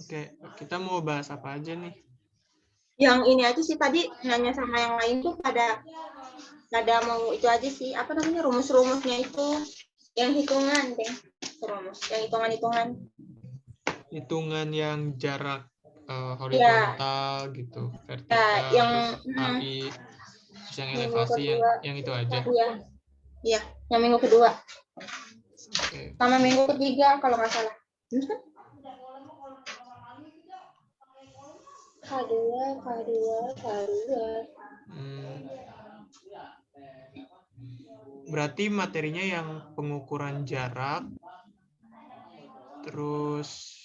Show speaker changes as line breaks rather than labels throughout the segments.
Oke, kita mau bahas apa aja nih?
Yang ini aja sih tadi nanya sama yang lain tuh pada mau itu aja sih, apa namanya, rumus-rumusnya itu yang hitungan deh, rumus yang hitungan-hitungan.
Hitungan yang jarak
Ya,
horizontal gitu,
ya
vertikal,
yang
terus AI, terus yang
minggu
elevasi
kedua.
yang itu aja.
Iya, iya, yang minggu kedua.
Oke.
Sama minggu ketiga kalau nggak salah. K2, K2, K2.
Berarti materinya yang pengukuran jarak, terus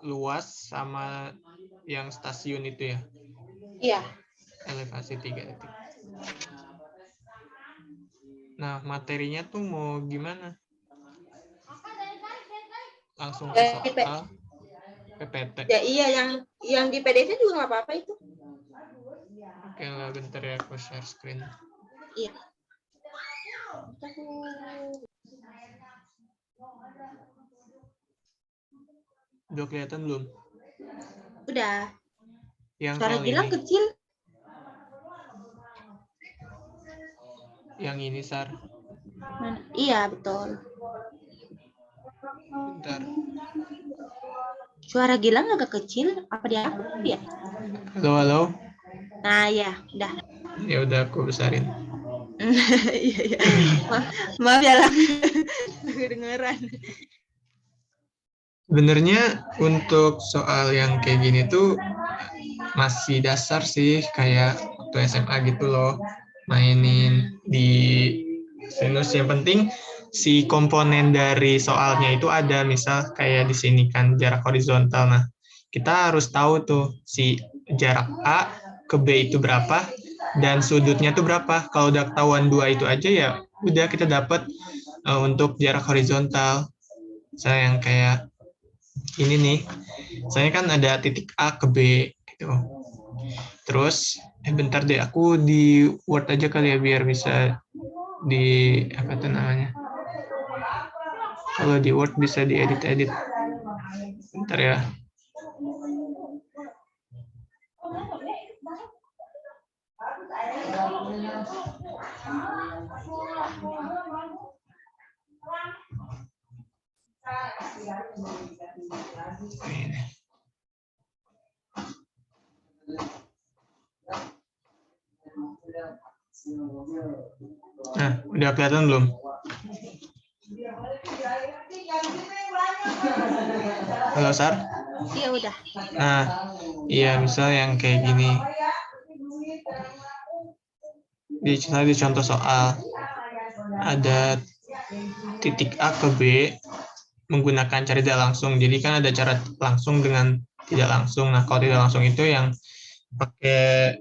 luas sama yang stasiun itu ya?
Iya.
Elevasi 3 detik. Nah, materinya tuh mau gimana? Langsung ke soal PPT.
Ya iya, yang di PDF juga nggak apa-apa itu.
Oke lah, bentar ya aku share screen.
Iya.
Udah kelihatan belum?
Udah.
Yang
Suara
soal
Gilang
ini.
kecil.
Yang ini, Sar.
Iya, betul.
Bentar.
Suara Gilang agak kecil, apa dia? Ya?
Halo, halo.
Nah, ya, udah.
Ya udah aku besarin.
Iya, iya. Maaf ya, Lang. Kedengeran.
Sebenarnya untuk soal yang kayak gini tuh masih dasar sih, kayak waktu SMA gitu loh, mainin di sinus. Yang penting si komponen dari soalnya itu ada, misal kayak di sini kan jarak horizontal. Nah, kita harus tahu tuh si jarak A ke B itu berapa dan sudutnya tuh berapa. Kalau udah ketahuan dua itu aja ya udah kita dapat untuk jarak horizontal. Saya yang kayak ini nih, saya kan ada titik A ke B gitu. Terus bentar deh, aku di Word aja kali ya biar bisa di apa tuh namanya. Kalau di Word bisa diedit-edit. Bentar ya. Ini. Nah, udah kelihatan belum? Halo, Sar?
Iya, udah.
Nah, iya misal yang kayak gini. Di contoh soal, ada titik A ke B menggunakan cara tidak langsung. Jadi kan ada cara langsung dengan tidak langsung. Nah, kalau tidak langsung itu yang pakai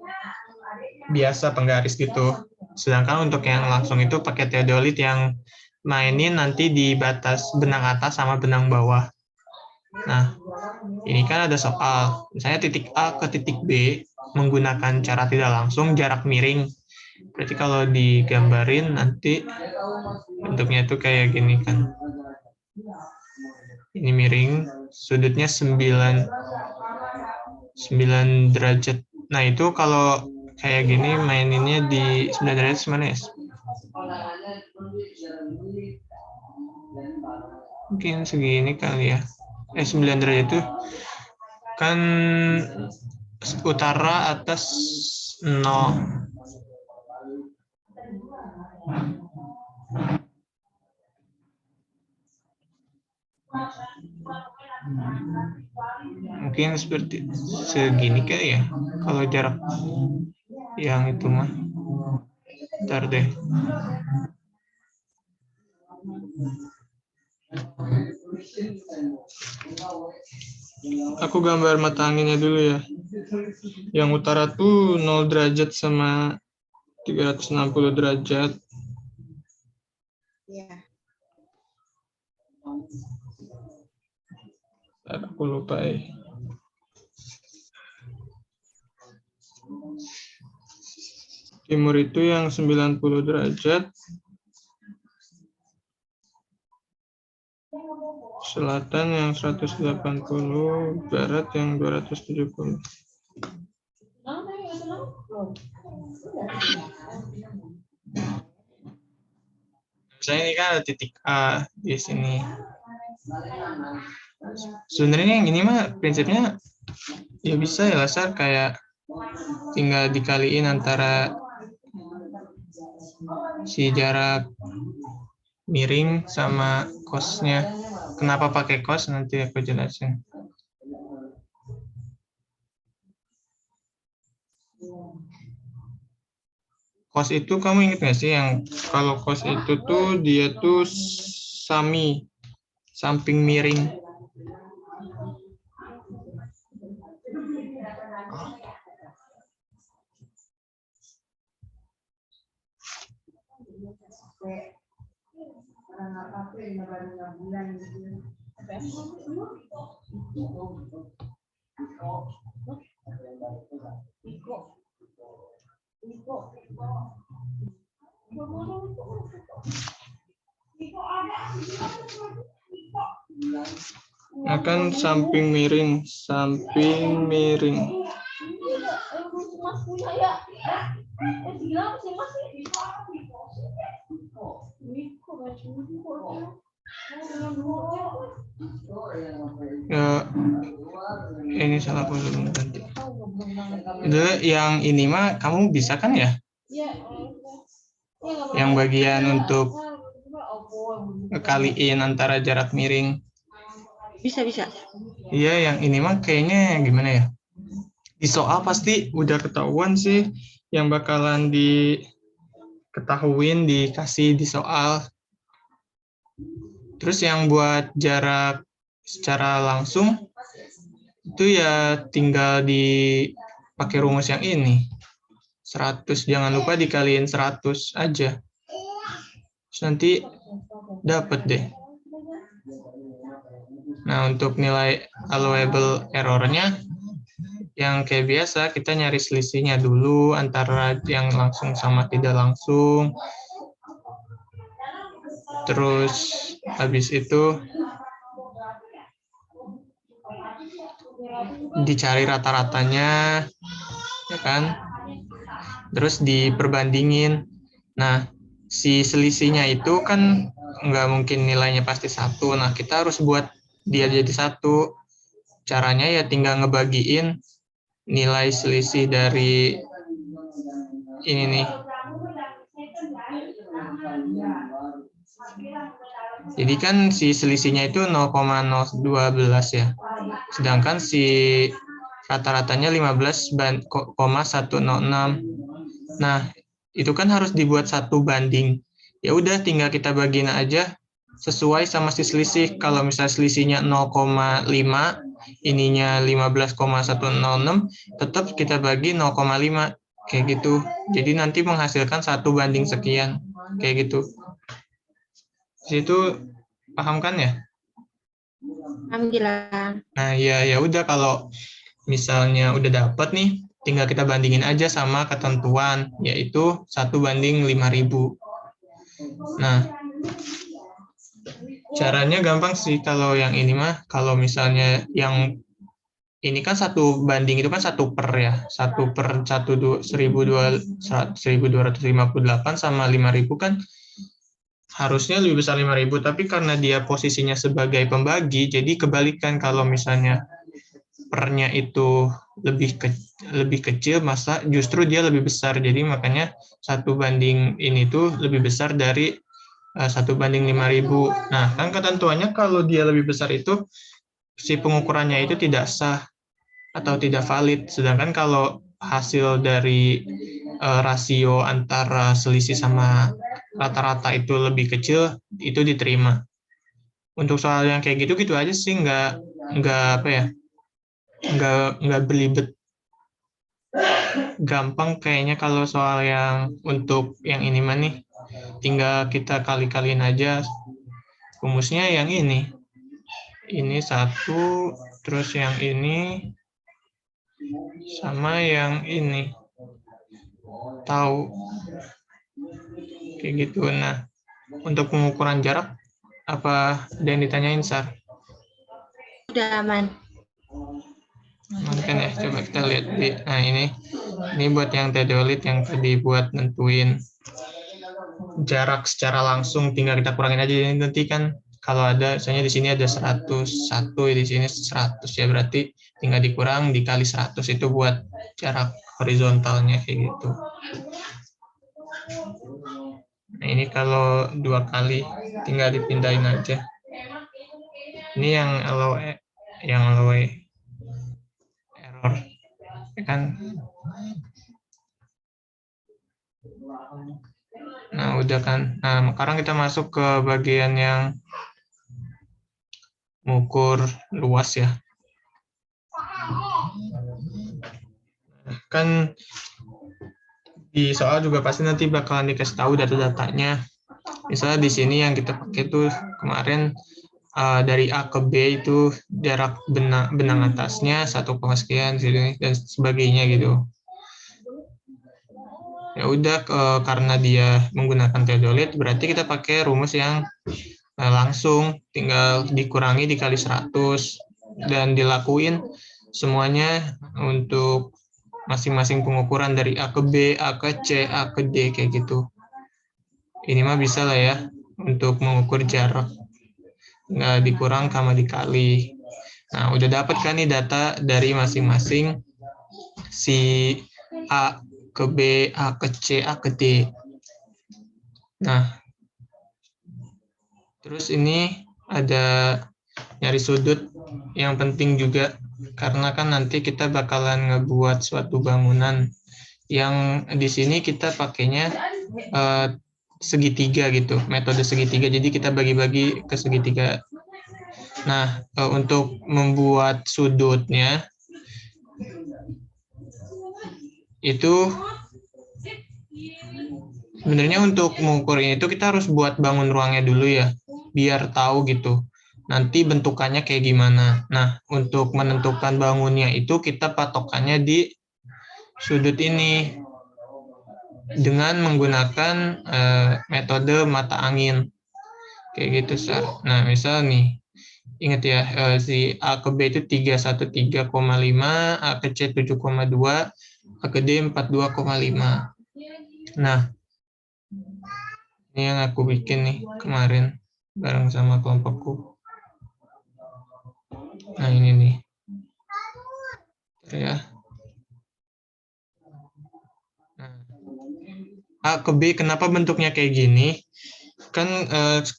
biasa penggaris gitu. Sedangkan untuk yang langsung itu pakai teodolit yang mainin nanti di batas benang atas sama benang bawah. Nah, ini kan ada soal. Misalnya titik A ke titik B menggunakan cara tidak langsung jarak miring. Berarti kalau digambarin nanti bentuknya tuh kayak gini kan. Ini miring, sudutnya 9 derajat. Nah, itu kalau kayak gini maininnya di 9 derajat mana ya? Mungkin segini kali ya. 9 derajat itu kan utara atas 0. Mungkin seperti segini kali ya. Kalau jarak yang itu mah. Ntar deh. Aku gambar mata anginnya dulu ya. Yang utara tuh 0 derajat sama 360 derajat.
Iya.
Aku lupa ya. Timur itu yang 90 derajat. Selatan yang 180, barat yang 270. Misalnya ini kan ada titik A di sini. Sebenarnya yang ini mah prinsipnya ya bisa ya Lasar, kayak tinggal dikaliin antara si jarak miring sama cosnya. Kenapa pakai cos nanti aku jelasin. Cos itu kamu ingat nggak sih yang kalau cos itu tuh dia tuh sami, samping miring. Akan samping miring, samping miring. Ya, ini salah belum nanti. Itu yang ini mah kamu bisa kan ya? Yang bagian untuk kaliin antara jarak miring.
Bisa.
Iya, yang ini mah kayaknya gimana ya? Di soal pasti udah ketahuan sih yang bakalan diketahuin dikasih di soal. Terus yang buat jarak secara langsung itu ya tinggal dipakai rumus yang ini. 100, jangan lupa dikaliin 100 aja. Terus nanti dapat deh. Nah, untuk nilai allowable error-nya yang kayak biasa kita nyari selisihnya dulu antara yang langsung sama tidak langsung. Terus habis itu dicari rata-ratanya, ya kan? Terus diperbandingin. Nah, si selisihnya itu kan nggak mungkin nilainya pasti 1. Nah, kita harus buat dia jadi 1. Caranya ya tinggal ngebagiin nilai selisih dari ini nih. Jadi kan si selisihnya itu 0,012 ya. Sedangkan si rata-ratanya 15,106. Nah, itu kan harus dibuat 1 banding. Ya udah tinggal kita bagiin aja sesuai sama si selisih. Kalau misalnya selisihnya 0,5, ininya 15,106, tetap kita bagi 0,5 kayak gitu. Jadi nanti menghasilkan 1 banding sekian kayak gitu. Itu paham kan ya?
Alhamdulillah.
Nah, ya udah kalau misalnya udah dapat nih, tinggal kita bandingin aja sama ketentuan, yaitu 1:5.000. Nah, caranya gampang sih kalau yang ini mah, kalau misalnya yang ini kan 1 banding itu kan 1 per ya, 1 per 1.258 sama 5.000 kan harusnya lebih besar 5.000, tapi karena dia posisinya sebagai pembagi, jadi kebalikan kalau misalnya pernya itu lebih kecil, masa justru dia lebih besar. Jadi makanya 1 banding ini tuh lebih besar dari 1:5.000. Nah, kan ketentuannya kalau dia lebih besar itu si pengukurannya itu tidak sah atau tidak valid. Sedangkan kalau hasil dari rasio antara selisih sama rata-rata itu lebih kecil, itu diterima. Untuk soal yang kayak gitu aja sih, nggak apa ya, nggak belibet. Gampang kayaknya kalau soal yang untuk yang ini mah nih, tinggal kita kali-kaliin aja rumusnya yang ini 1, terus yang ini sama yang ini, tahu kayak gitu. Nah, untuk pengukuran jarak apa ada yang ditanyain, Sar?
Udah aman.
Mungkin ya, coba kita lihat nah ini buat yang teodolit yang tadi buat nentuin jarak secara langsung, tinggal kita kurangin aja. Ini nanti kan kalau ada, misalnya di sini ada 101, di sini 100 ya, berarti tinggal dikurang dikali 100 itu buat jarak horizontalnya kayak gitu. Nah ini kalau 2 kali tinggal dipindahin aja. Ini yang LOE error ya kan. Nah udah kan. Nah sekarang kita masuk ke bagian yang mengukur luas ya. Kan di soal juga pasti nanti bakalan dikasih tahu data-datanya. Misalnya di sini yang kita pakai tuh kemarin dari A ke B itu jarak benang atasnya 1, sekian dan sebagainya gitu. Ya udah karena dia menggunakan teodolit berarti kita pakai rumus yang langsung, tinggal dikurangi dikali 100 dan dilakuin semuanya untuk masing-masing pengukuran dari A ke B, A ke C, A ke D kayak gitu. Ini mah bisa lah ya untuk mengukur jarak. Nggak dikurang sama dikali. Nah, udah dapat kan nih data dari masing-masing si A ke B, A ke C, A ke D. Nah, terus ini ada nyari sudut yang penting juga, karena kan nanti kita bakalan ngebuat suatu bangunan yang di sini kita pakainya segitiga gitu, metode segitiga. Jadi kita bagi-bagi ke segitiga. Nah, untuk membuat sudutnya itu sebenarnya untuk mengukurnya itu kita harus buat bangun ruangnya dulu ya, biar tahu gitu nanti bentukannya kayak gimana. Nah, untuk menentukan bangunnya itu kita patokannya di sudut ini dengan menggunakan metode mata angin kayak gitu, Sar. Nah, misal nih, ingat ya, si A ke B itu 313,5, A ke C 7,2, A ke D 42,5. Nah, ini yang aku bikin nih kemarin bareng sama kelompokku. Nah, ini nih. Ya. Nah, A ke B kenapa bentuknya kayak gini? Kan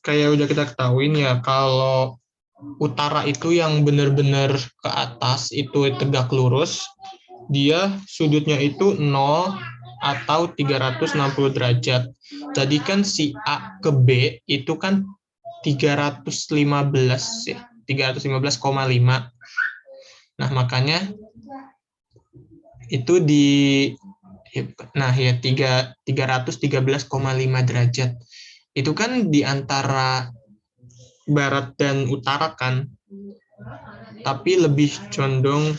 kayak udah kita ketahuin ya, kalau utara itu yang benar-benar ke atas itu tegak lurus, dia sudutnya itu 0 atau 360 derajat. Tadi kan si A ke B itu kan 315 ya, 315,5. Nah, makanya itu nah ya 313,5 derajat. Itu kan di antara barat dan utara kan, tapi lebih condong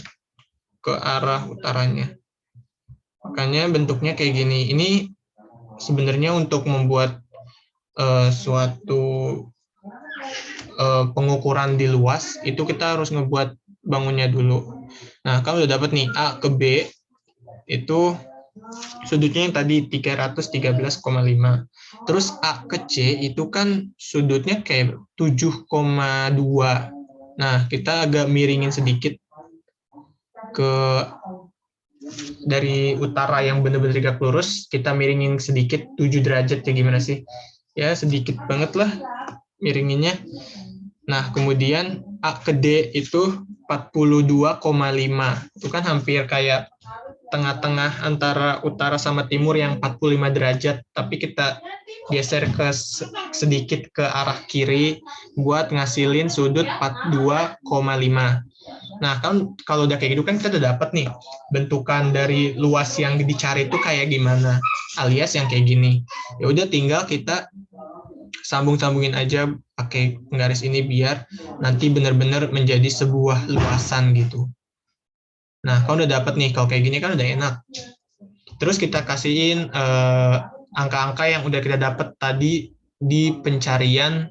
ke arah utaranya. Makanya bentuknya kayak gini. Ini sebenarnya untuk membuat suatu pengukuran di luas, itu kita harus ngebuat bangunnya dulu. Nah, kalau udah dapat nih A ke B, itu sudutnya yang tadi 313,5. Terus A ke C itu kan sudutnya kayak 7,2. Nah, kita agak miringin sedikit ke dari utara yang benar-benar tegak lurus, kita miringin sedikit 7 derajat ya, gimana sih? Ya, sedikit banget lah miringinnya. Nah, kemudian A ke D itu 42,5. Itu kan hampir kayak tengah-tengah antara utara sama timur yang 45 derajat, tapi kita geser ke sedikit ke arah kiri buat ngasilin sudut 42,5. Nah, kan kalau udah kayak gitu kan kita udah dapat nih bentukan dari luas yang dicari itu kayak gimana, alias yang kayak gini. Ya udah tinggal kita sambung-sambungin aja pakai penggaris ini biar nanti benar-benar menjadi sebuah luasan gitu. Nah, kalau udah dapat nih, kalau kayak gini kan udah enak. Terus kita kasihin angka-angka yang udah kita dapat tadi di pencarian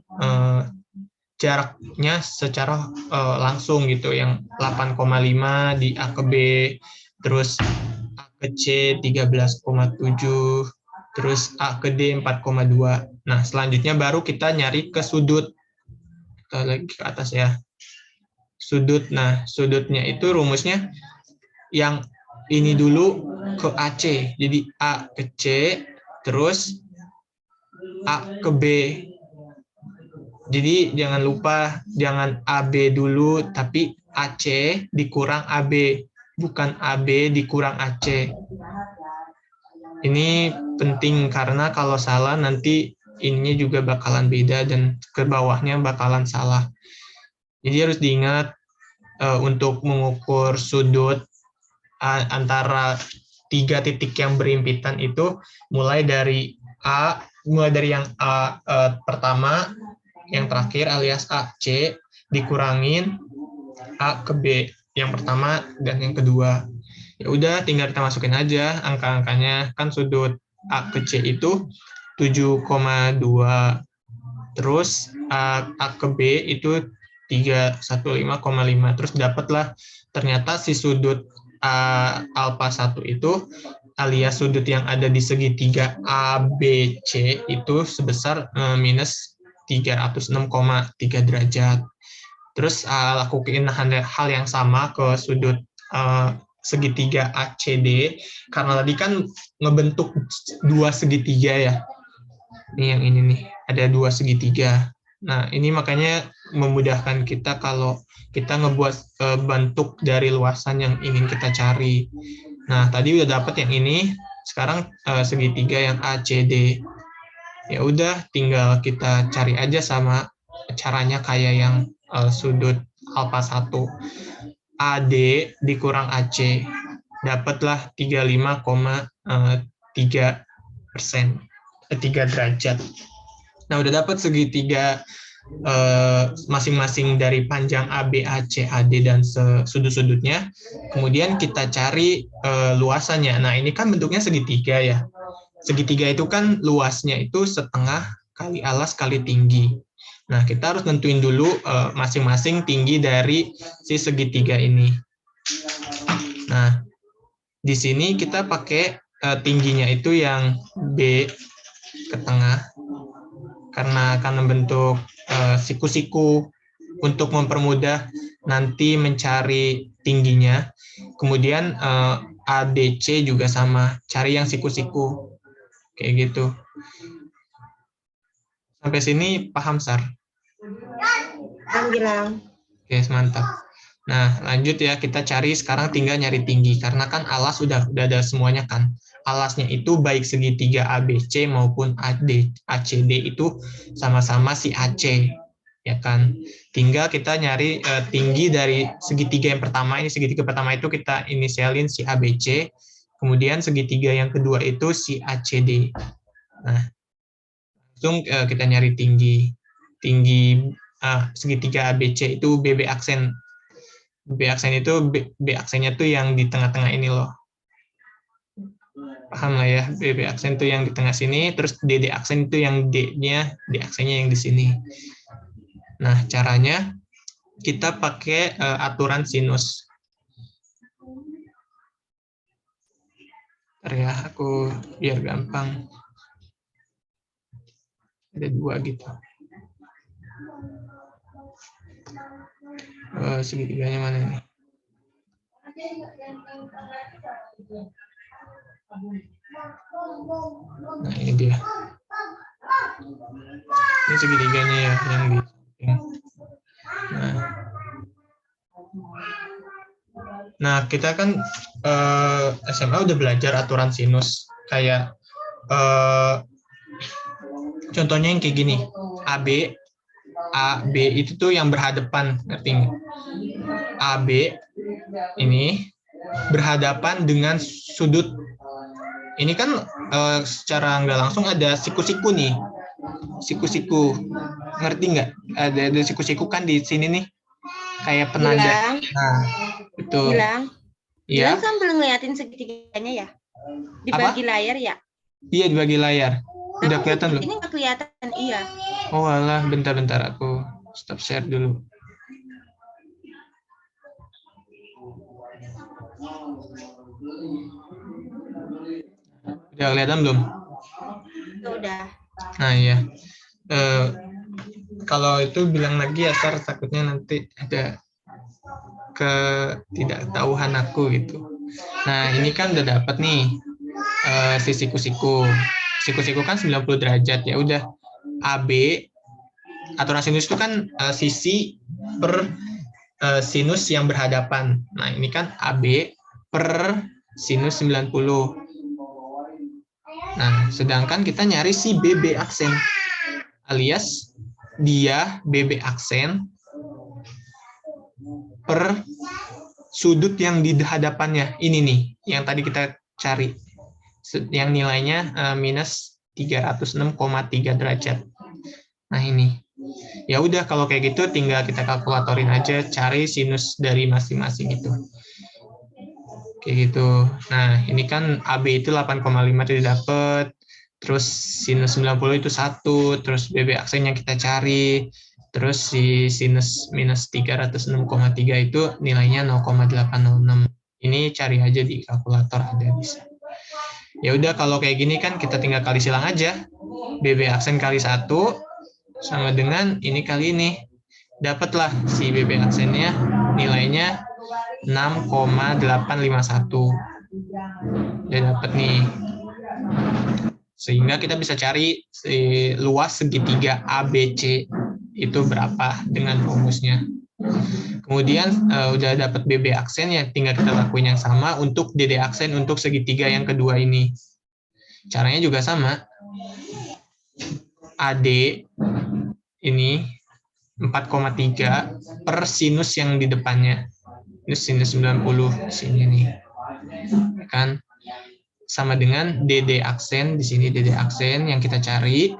jaraknya secara langsung gitu, yang 8,5 di A ke B, terus A ke C 13,7, terus A ke D 4,2. Nah, selanjutnya baru kita nyari ke sudut. Kita lagi ke atas ya. Sudut. Nah, sudutnya itu rumusnya yang ini dulu ke AC. Jadi A ke C, terus A ke B. Jadi jangan lupa, jangan AB dulu, tapi AC dikurang AB, bukan AB dikurang AC. Ini penting karena kalau salah nanti ininya juga bakalan beda dan ke bawahnya bakalan salah. Jadi harus diingat untuk mengukur sudut antara 3 titik yang berimpitan itu mulai dari yang A pertama, yang terakhir alias AC dikurangin A ke B yang pertama dan yang kedua. Ya udah tinggal kita masukin aja angka-angkanya. Kan sudut A ke C itu 7,2. Terus A ke B itu 315,5. Terus dapatlah ternyata si sudut alfa 1 itu alias sudut yang ada di segitiga ABC itu sebesar minus 306,3 derajat. Terus lakukan hal yang sama ke sudut segitiga ACD, karena tadi kan ngebentuk 2 segitiga ya. Ini yang ini nih, ada 2 segitiga. Nah, ini makanya memudahkan kita kalau kita ngebuat bentuk dari luasan yang ingin kita cari. Nah, tadi udah dapat yang ini, sekarang segitiga yang ACD. Ya udah tinggal kita cari aja sama caranya kayak yang sudut alfa 1. AD dikurang AC dapatlah 35,3 derajat. Nah, udah dapat segitiga masing-masing dari panjang AB, AC, AD dan sudut-sudutnya. Kemudian kita cari luasannya. Nah, ini kan bentuknya segitiga ya. Segitiga itu kan luasnya itu setengah kali alas kali tinggi. Nah, kita harus nentuin dulu masing-masing tinggi dari si segitiga ini. Nah, di sini kita pakai tingginya itu yang B ke tengah, karena akan membentuk siku-siku untuk mempermudah nanti mencari tingginya. Kemudian ADC juga sama, cari yang siku-siku. Kayak gitu. Sampai sini paham, Sar?
Bilang.
Oke, mantap. Nah, lanjut ya, kita cari sekarang tinggal nyari tinggi, karena kan alas udah ada semuanya kan. Alasnya itu baik segitiga ABC maupun ACD itu sama-sama si AC, ya kan. Tinggal kita nyari tinggi dari segitiga yang pertama. Ini segitiga pertama itu kita inisialin si ABC, kemudian segitiga yang kedua itu si ACD. Nah, langsung kita nyari tinggi segitiga ABC itu BB aksen. BB aksen itu B aksennya tuh yang di tengah-tengah ini loh. Paham lah ya, BB aksen itu yang di tengah sini, terus DD aksen itu yang D-nya, D aksennya yang di sini. Nah, caranya kita pakai aturan sinus. Bentar ya, aku biar gampang. Ada 2 gitu. Segitiganya mana nih? Nah, ini dia. Ini segitiganya ya, yang di Nah, kita kan SMA udah belajar aturan sinus. Kayak contohnya yang kayak gini. AB itu tuh yang berhadapan, ngerti nggak? AB ini berhadapan dengan sudut. Ini kan secara nggak langsung ada siku-siku nih. Siku-siku. Ngerti nggak? Ada siku-siku kan di sini nih. Kayak penanda.
Bilang.
Nah, betul.
Bilang sambil ngeliatin segitiganya ya? Dibagi layar ya?
Iya, dibagi layar. Udah kelihatan belum?
Ini nggak kelihatan, iya.
Oh alah, bentar aku Stop share dulu. Udah kelihatan belum?
Udah.
Nah ya, kalau itu bilang lagi ya, Sar, takutnya nanti ada ketidaktahuan aku gitu. Nah ini kan udah dapat nih si siku-siku. Siku-siku kan 90 derajat, ya udah AB, aturan sinus itu kan sisi per sinus yang berhadapan. Nah ini kan AB per sinus 90. Nah, sedangkan kita nyari si BB aksen, alias dia BB aksen per sudut yang di hadapannya. Ini nih, yang tadi kita cari. Yang nilainya minus 306,3 derajat. Nah, ini. Ya udah, kalau kayak gitu tinggal kita kalkulatorin aja, cari sinus dari masing-masing itu. Kayak gitu. Nah, ini kan AB itu 8,5 itu dapat. Terus sinus 90 itu 1, terus BB aksen yang kita cari. Terus si sinus minus 306,3 itu nilainya 0,806. Ini cari aja di kalkulator, ada bisa. Ya udah, kalau kayak gini kan kita tinggal kali silang aja. BB aksen kali 1 sama dengan ini kali ini. Dapatlah si BB aksennya nilainya 6,851. Udah dapat nih. Sehingga kita bisa cari luas segitiga ABC itu berapa dengan rumusnya. Kemudian udah dapat BB aksen, ya tinggal kita lakuin yang sama untuk DD aksen untuk segitiga yang kedua ini. Caranya juga sama. AD ini 4,3 per sinus yang di depannya. Ini sinus 90 sini nih. Kan sama dengan DD aksen, di sini DD aksen yang kita cari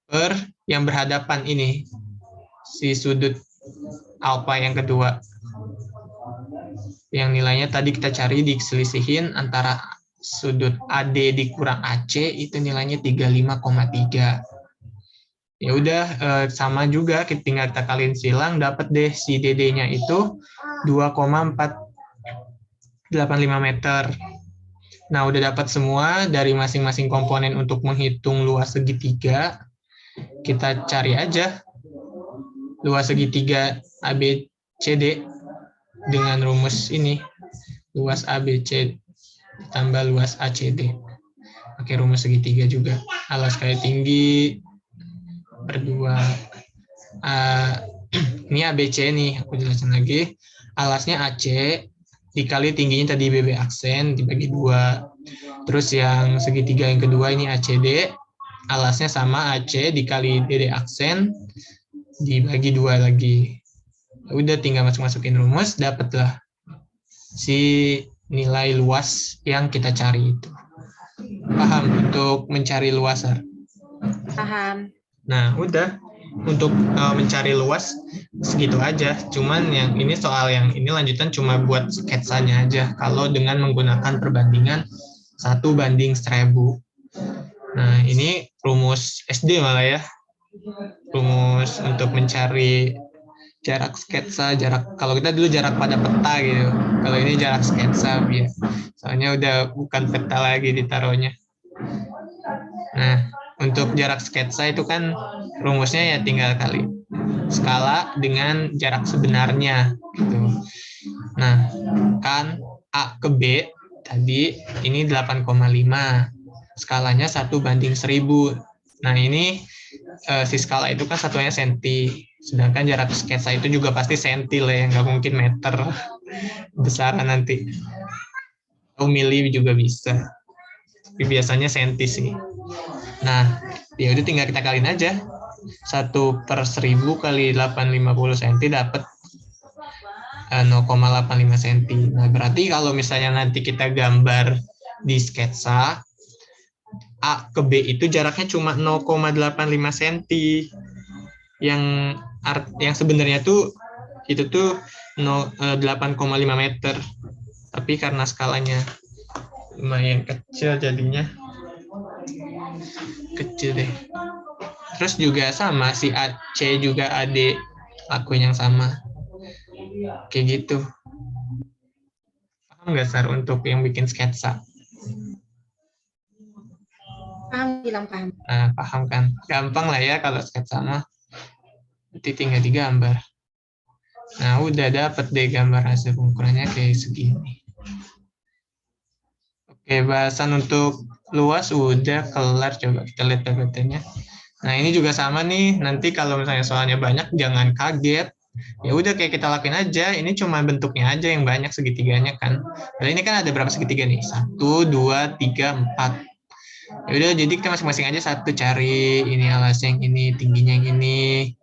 per yang berhadapan ini, si sudut alfa yang kedua. Yang nilainya tadi kita cari diselisihin antara sudut AD dikurang AC, itu nilainya 35,3. Ya udah, sama juga, tinggal kita kaliin silang, dapat deh si DD-nya itu 2,485 meter. Nah, udah dapat semua dari masing-masing komponen untuk menghitung luas segitiga. Kita cari aja luas segitiga ABCD dengan rumus ini. Luas ABC ditambah luas ACD. Pakai rumus segitiga juga. Alas kali tinggi per 2. Ini ABC nih, aku jelasin lagi. Alasnya AC dikali tingginya tadi BB aksen dibagi 2. Terus yang segitiga yang kedua ini ACD, alasnya sama AC dikali DD aksen dibagi 2 lagi. Udah tinggal masukin rumus, dapatlah si nilai luas yang kita cari itu. Paham untuk mencari luas, Sar?
Paham.
Nah, udah. Untuk mencari luas segitu aja. Cuman yang ini soal yang ini lanjutan cuma buat sketsanya aja. Kalau dengan menggunakan perbandingan 1:1000. Nah, ini rumus SD malah ya. Rumus untuk mencari jarak sketsa, kalau kita dulu jarak pada peta gitu. Kalau ini jarak sketsa, ya. Soalnya udah bukan peta lagi ditaruhnya. Nah, untuk jarak sketsa itu kan rumusnya ya tinggal kali skala dengan jarak sebenarnya gitu. Nah, kan A ke B tadi ini 8,5. Skalanya 1:1000. Nah, ini si skala itu kan satuannya senti. Sedangkan jarak sketsa itu juga pasti senti lah ya, nggak mungkin meter besaran nanti. Atau mili juga bisa. Tapi biasanya senti sih. Nah, ya udah tinggal kita kaliin aja. 1/1000 kali 850 cm dapat 0,85 cm. Nah, berarti kalau misalnya nanti kita gambar di sketsa, A ke B itu jaraknya cuma 0,85 cm. Yang sebenarnya tuh itu tuh 8,5 meter. Tapi karena skalanya lumayan kecil jadinya kecil deh. Terus juga sama si C juga AD lakuin yang sama. Kayak gitu. Paham nggak Sar untuk yang bikin sketsa?
Paham, bilang paham.
Nah, paham kan? Gampang lah ya kalau sketsa mah. Nanti tinggal digambar. Nah, udah dapet deh gambar hasil pengukurannya kayak segini. Oke, bahasan untuk luas udah kelar. Coba kita lihat PPT-nya. Nah, ini juga sama nih. Nanti kalau misalnya soalnya banyak, jangan kaget. Ya udah kayak kita lakuin aja. Ini cuma bentuknya aja yang banyak segitiganya kan. Dan ini kan ada berapa segitiga nih? 1, 2, 3, 4. Ya udah jadi kita masing-masing aja satu cari ini alasnya yang ini, tingginya yang ini.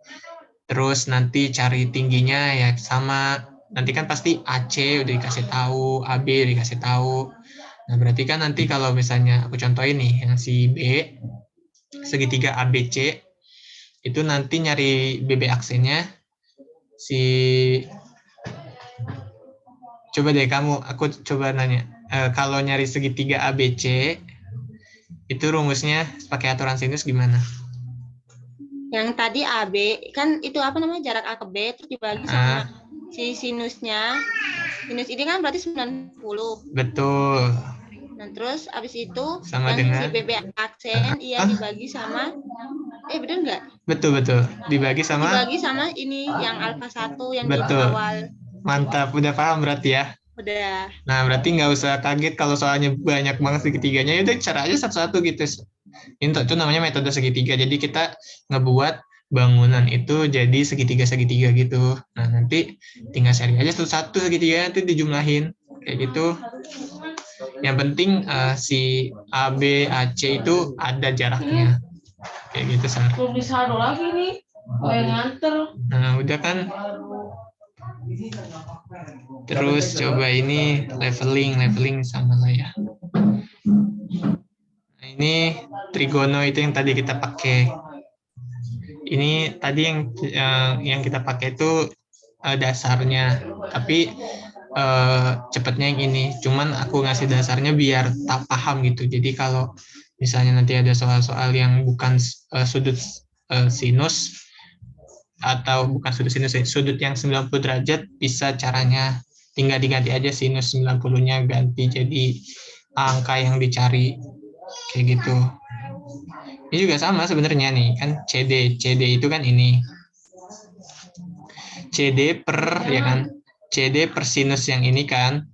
Terus nanti cari tingginya ya sama. Nanti kan pasti AC udah dikasih tahu, AB udah dikasih tahu. Nah, berarti kan nanti kalau misalnya aku contohin nih yang si B segitiga ABC itu nanti nyari BB aksennya si coba deh aku coba nanya. Kalau nyari segitiga ABC itu rumusnya pakai aturan sinus gimana?
Yang tadi AB kan itu apa namanya, jarak A ke B terus dibagi sama si sinusnya. Sinus ini kan berarti 90.
Betul.
Nah, terus abis itu
Sama
yang
dengan
si BB aksen dibagi sama bener nggak?
Betul. Dibagi sama
Dibagi sama ini yang alfa 1 yang di
betul.
awal.
Mantap, udah paham berarti ya.
Udah.
Nah, berarti nggak usah kaget kalau soalnya banyak banget segitiganya. Udah cara aja satu-satu gitu. Itu namanya metode segitiga. Jadi kita ngebuat bangunan itu jadi segitiga-segitiga gitu. Nah, nanti tinggal cari aja satu-satu segitiga itu dijumlahin. Kayak gitu. Yang penting si AB, AC itu ada jaraknya. Kayak gitu, Sar.
Belum disaldo lagi nih. Kayak nganter.
Nah, udah kan. Terus coba ini leveling sama lah ya. Nah, ini trigono itu yang tadi kita pakai. Ini tadi yang kita pakai itu dasarnya, tapi cepatnya yang ini. Cuman aku ngasih dasarnya biar tak paham gitu. Jadi kalau misalnya nanti ada soal-soal yang bukan sudut sinus atau bukan sudut sinus, sudut yang 90 derajat, bisa caranya tinggal diganti aja sinus 90-nya ganti jadi angka yang dicari kayak gitu. Ini juga sama sebenarnya nih kan CD itu kan ini CD per ya kan CD per sinus yang ini kan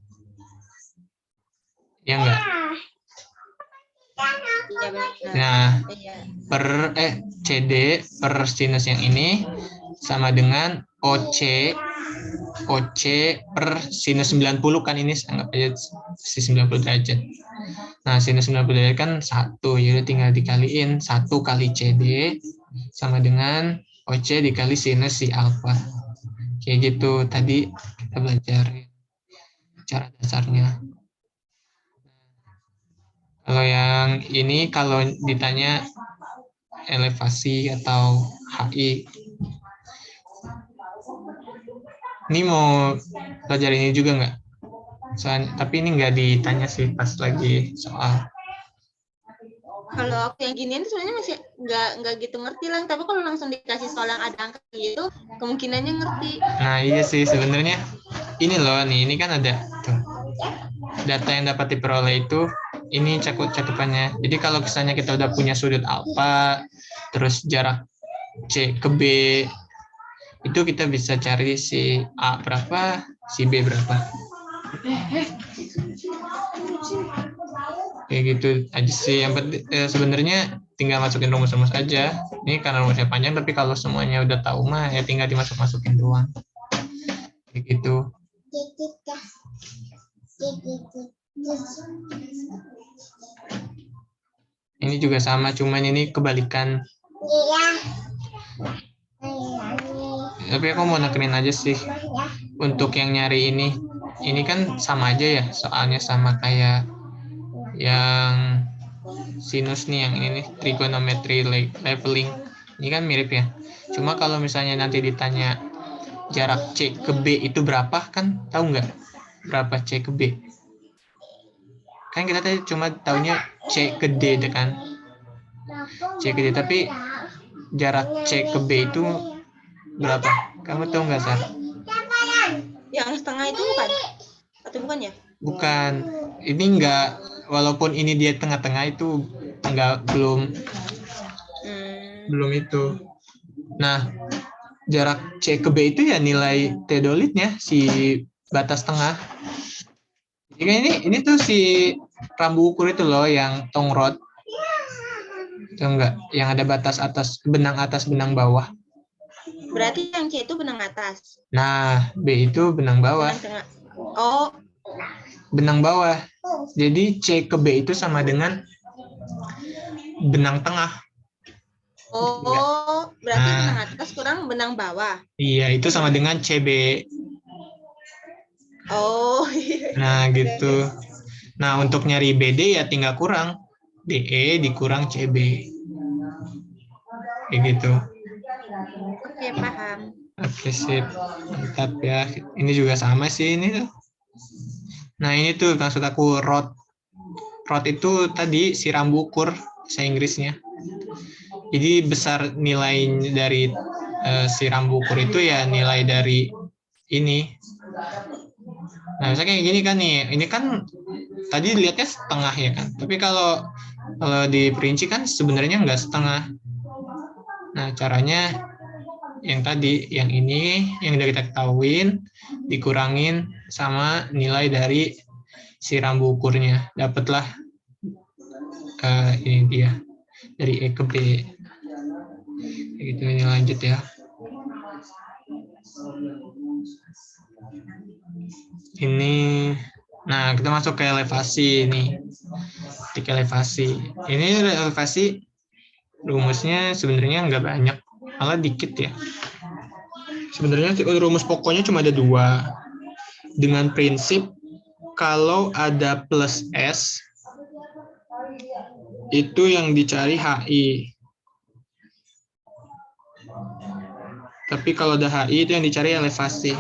ya enggak. Nah per CD per sinus yang ini sama dengan OC per sinus 90 kan, ini anggap aja si 90 derajat. Nah, sinus 90 derajat kan 1, jadi tinggal dikaliin 1 kali CD sama dengan OC dikali sinus si alfa. Kayak gitu, tadi kita belajar cara dasarnya. Kalau yang ini, kalau ditanya elevasi atau HI, ini mau belajar ini juga nggak? Tapi ini nggak ditanya sih pas lagi soal.
Kalau aku yang ginian sebenarnya masih nggak gitu ngerti lah. Tapi kalau langsung dikasih soal yang ada angka gitu, kemungkinannya ngerti.
Nah iya sih sebenarnya ini loh nih, ini kan ada tuh, data yang dapat diperoleh itu ini cakupannya. Jadi kalau misalnya kita udah punya sudut alfa, terus jarak C ke B, itu kita bisa cari si A berapa, si B berapa. Kayak gitu aja sih. Yang penting sebenarnya tinggal masukin rumus-rumus aja. Ini karena rumusnya panjang, tapi kalau semuanya udah tahu mah ya tinggal dimasukin doang. Kayak gitu. Ini juga sama, cuman ini kebalikan. Tapi aku mau nekenin aja sih untuk yang nyari ini kan sama aja ya, soalnya sama kayak yang sinus nih, yang ini nih trigonometry leveling, ini kan mirip ya. Cuma kalau misalnya nanti ditanya jarak C ke B itu berapa, kan tahu nggak berapa C ke B? Kan kita tadi cuma taunya C ke D kan, C ke D, tapi jarak C ke B itu berapa? Kamu tahu nggak, Sar?
Yang setengah itu bukan? Atau bukan ya?
Bukan. Ini nggak, walaupun ini dia tengah-tengah itu belum itu. Nah, jarak C ke B itu ya nilai teodolitnya, si batas tengah. Jadi ini tuh si rambu ukur itu loh, yang tong rod. Itu enggak, yang ada batas atas benang bawah.
Berarti yang C itu benang atas.
Nah, B itu benang bawah.
Benang tengah. Oh,
Benang bawah. Jadi C ke B itu sama dengan benang tengah.
oh, berarti benang atas kurang benang bawah.
Iya, itu sama dengan CB.
Oh.
Nah, gitu. Nah, untuk nyari BD ya tinggal kurang DE dikurang CB. Kayak gitu.
Oke, paham.
Oke, sip. Mantap ya. Ini juga sama sih ini tuh. Nah, ini tuh maksud aku rod. Rod itu tadi si rambu ukur bahasa Inggrisnya. Jadi besar nilai dari si rambu ukur itu ya nilai dari ini. Nah, misalnya kayak gini kan nih. Ini kan tadi dilihatnya setengah ya kan. Tapi kalau diperinci kan sebenarnya nggak setengah. Nah, caranya yang tadi, yang ini, yang udah kita ketahuin, dikurangin sama nilai dari si rambu ukurnya. Dapatlah ini dia, dari E ke B. Gitu, ini lanjut ya. Ini, nah kita masuk ke elevasi nih. Titik elevasi. Ini elevasi rumusnya sebenarnya nggak banyak, malah dikit ya. Sebenarnya rumus pokoknya cuma ada 2. Dengan prinsip kalau ada plus S, itu yang dicari HI. Tapi kalau ada HI itu yang dicari elevasi.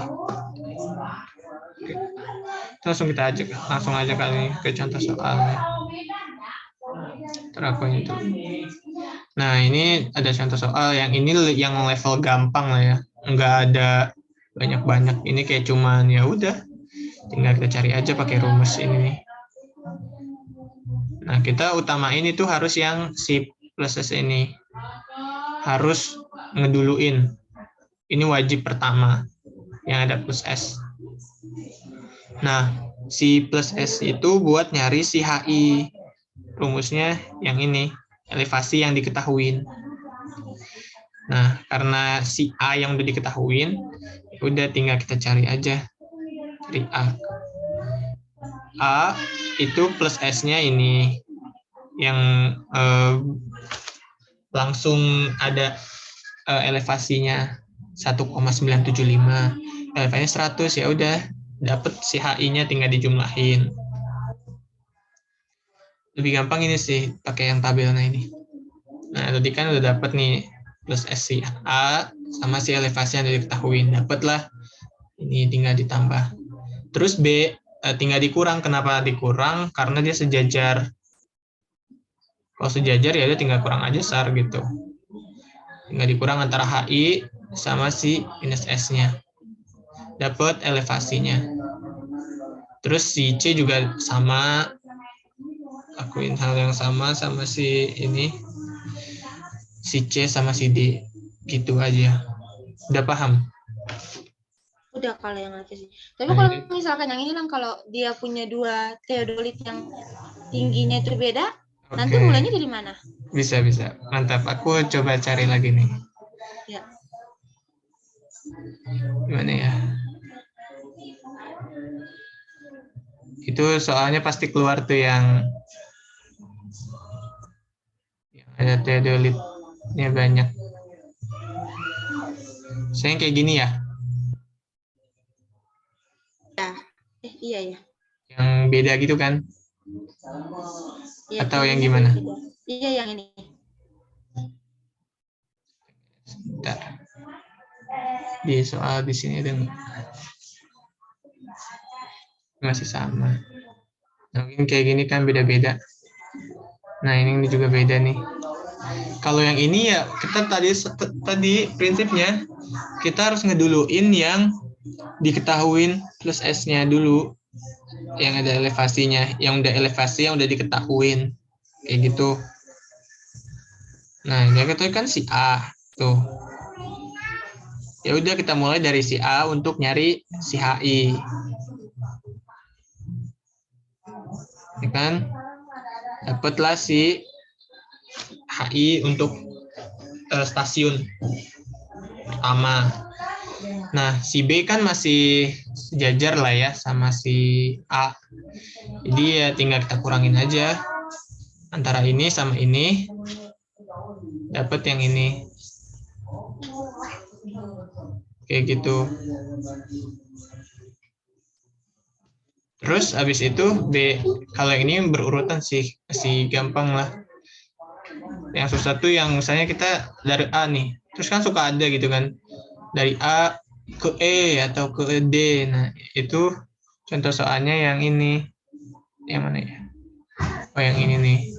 Langsung aja kali ke contoh soalnya. Terakhir itu. Nah, ini ada contoh soal yang ini yang level gampang lah ya. Nggak ada banyak-banyak. Ini kayak cuman ya udah. Tinggal kita cari aja pakai rumus ini nih. Nah, kita utamain itu harus yang si plus S ini. Harus ngeduluin. Ini wajib pertama yang ada plus S. Nah, si plus S itu buat nyari si HI. Rumusnya yang ini, elevasi yang diketahuin. Nah, karena si A yang udah diketahuin, udah tinggal kita cari aja. Cari A. A itu plus S-nya ini. Yang langsung ada elevasinya 1,975. Elevasinya 100, ya udah dapat si HI-nya tinggal dijumlahin. Lebih gampang ini sih pakai yang tabelnya ini. Nah, tadi kan udah dapat nih plus S si A sama si elevasi yang udah diketahuin. Dapatlah ini tinggal ditambah. Terus B tinggal dikurang. Kenapa dikurang? Karena dia sejajar. Kalau sejajar ya udah tinggal kurang aja SAR gitu. Tinggal dikurang antara HI sama si minus S-nya. Dapat elevasinya. Terus si C juga sama, lakuin hal yang sama si ini, si C sama si D, gitu aja. Udah paham?
Udah kalau yang atas sih. Tapi kalau misalkan yang ini kan kalau dia punya 2 teodolit yang tingginya itu beda, nanti mulainya dari mana?
Bisa. Mantap. Aku coba cari lagi nih.
Ya.
Gimana ya? Itu soalnya pasti keluar tuh yang ada teodolitnya banyak. Saya kayak gini ya?
Iya ya.
Yang beda gitu kan?
Ya,
atau yang gimana?
Iya, yang ini.
Sebentar. Di soal di sini ada masih sama. Nah, mungkin kayak gini kan beda-beda. Nah, ini juga beda nih. Kalau yang ini ya kita tadi prinsipnya kita harus ngeduluin yang diketahuin plus S-nya dulu, yang ada elevasinya, yang udah elevasi yang udah diketahuin kayak gitu. Nah, yang ketahui kan si A tuh. Ya udah kita mulai dari si A untuk nyari si HI. Ya kan? Dapatlah si HI untuk stasiun pertama. Nah, si B kan masih sejajar lah ya sama si A. Jadi ya tinggal kita kurangin aja antara ini sama ini, dapat yang ini. Kayak gitu. Terus habis itu B, kalau yang ini berurutan sih, masih gampang lah. Yang susah tuh yang misalnya kita dari A nih, terus kan suka ada gitu kan, dari A ke E atau ke D. Nah, itu contoh soalnya yang ini. Yang mana ya? Oh, yang ini nih.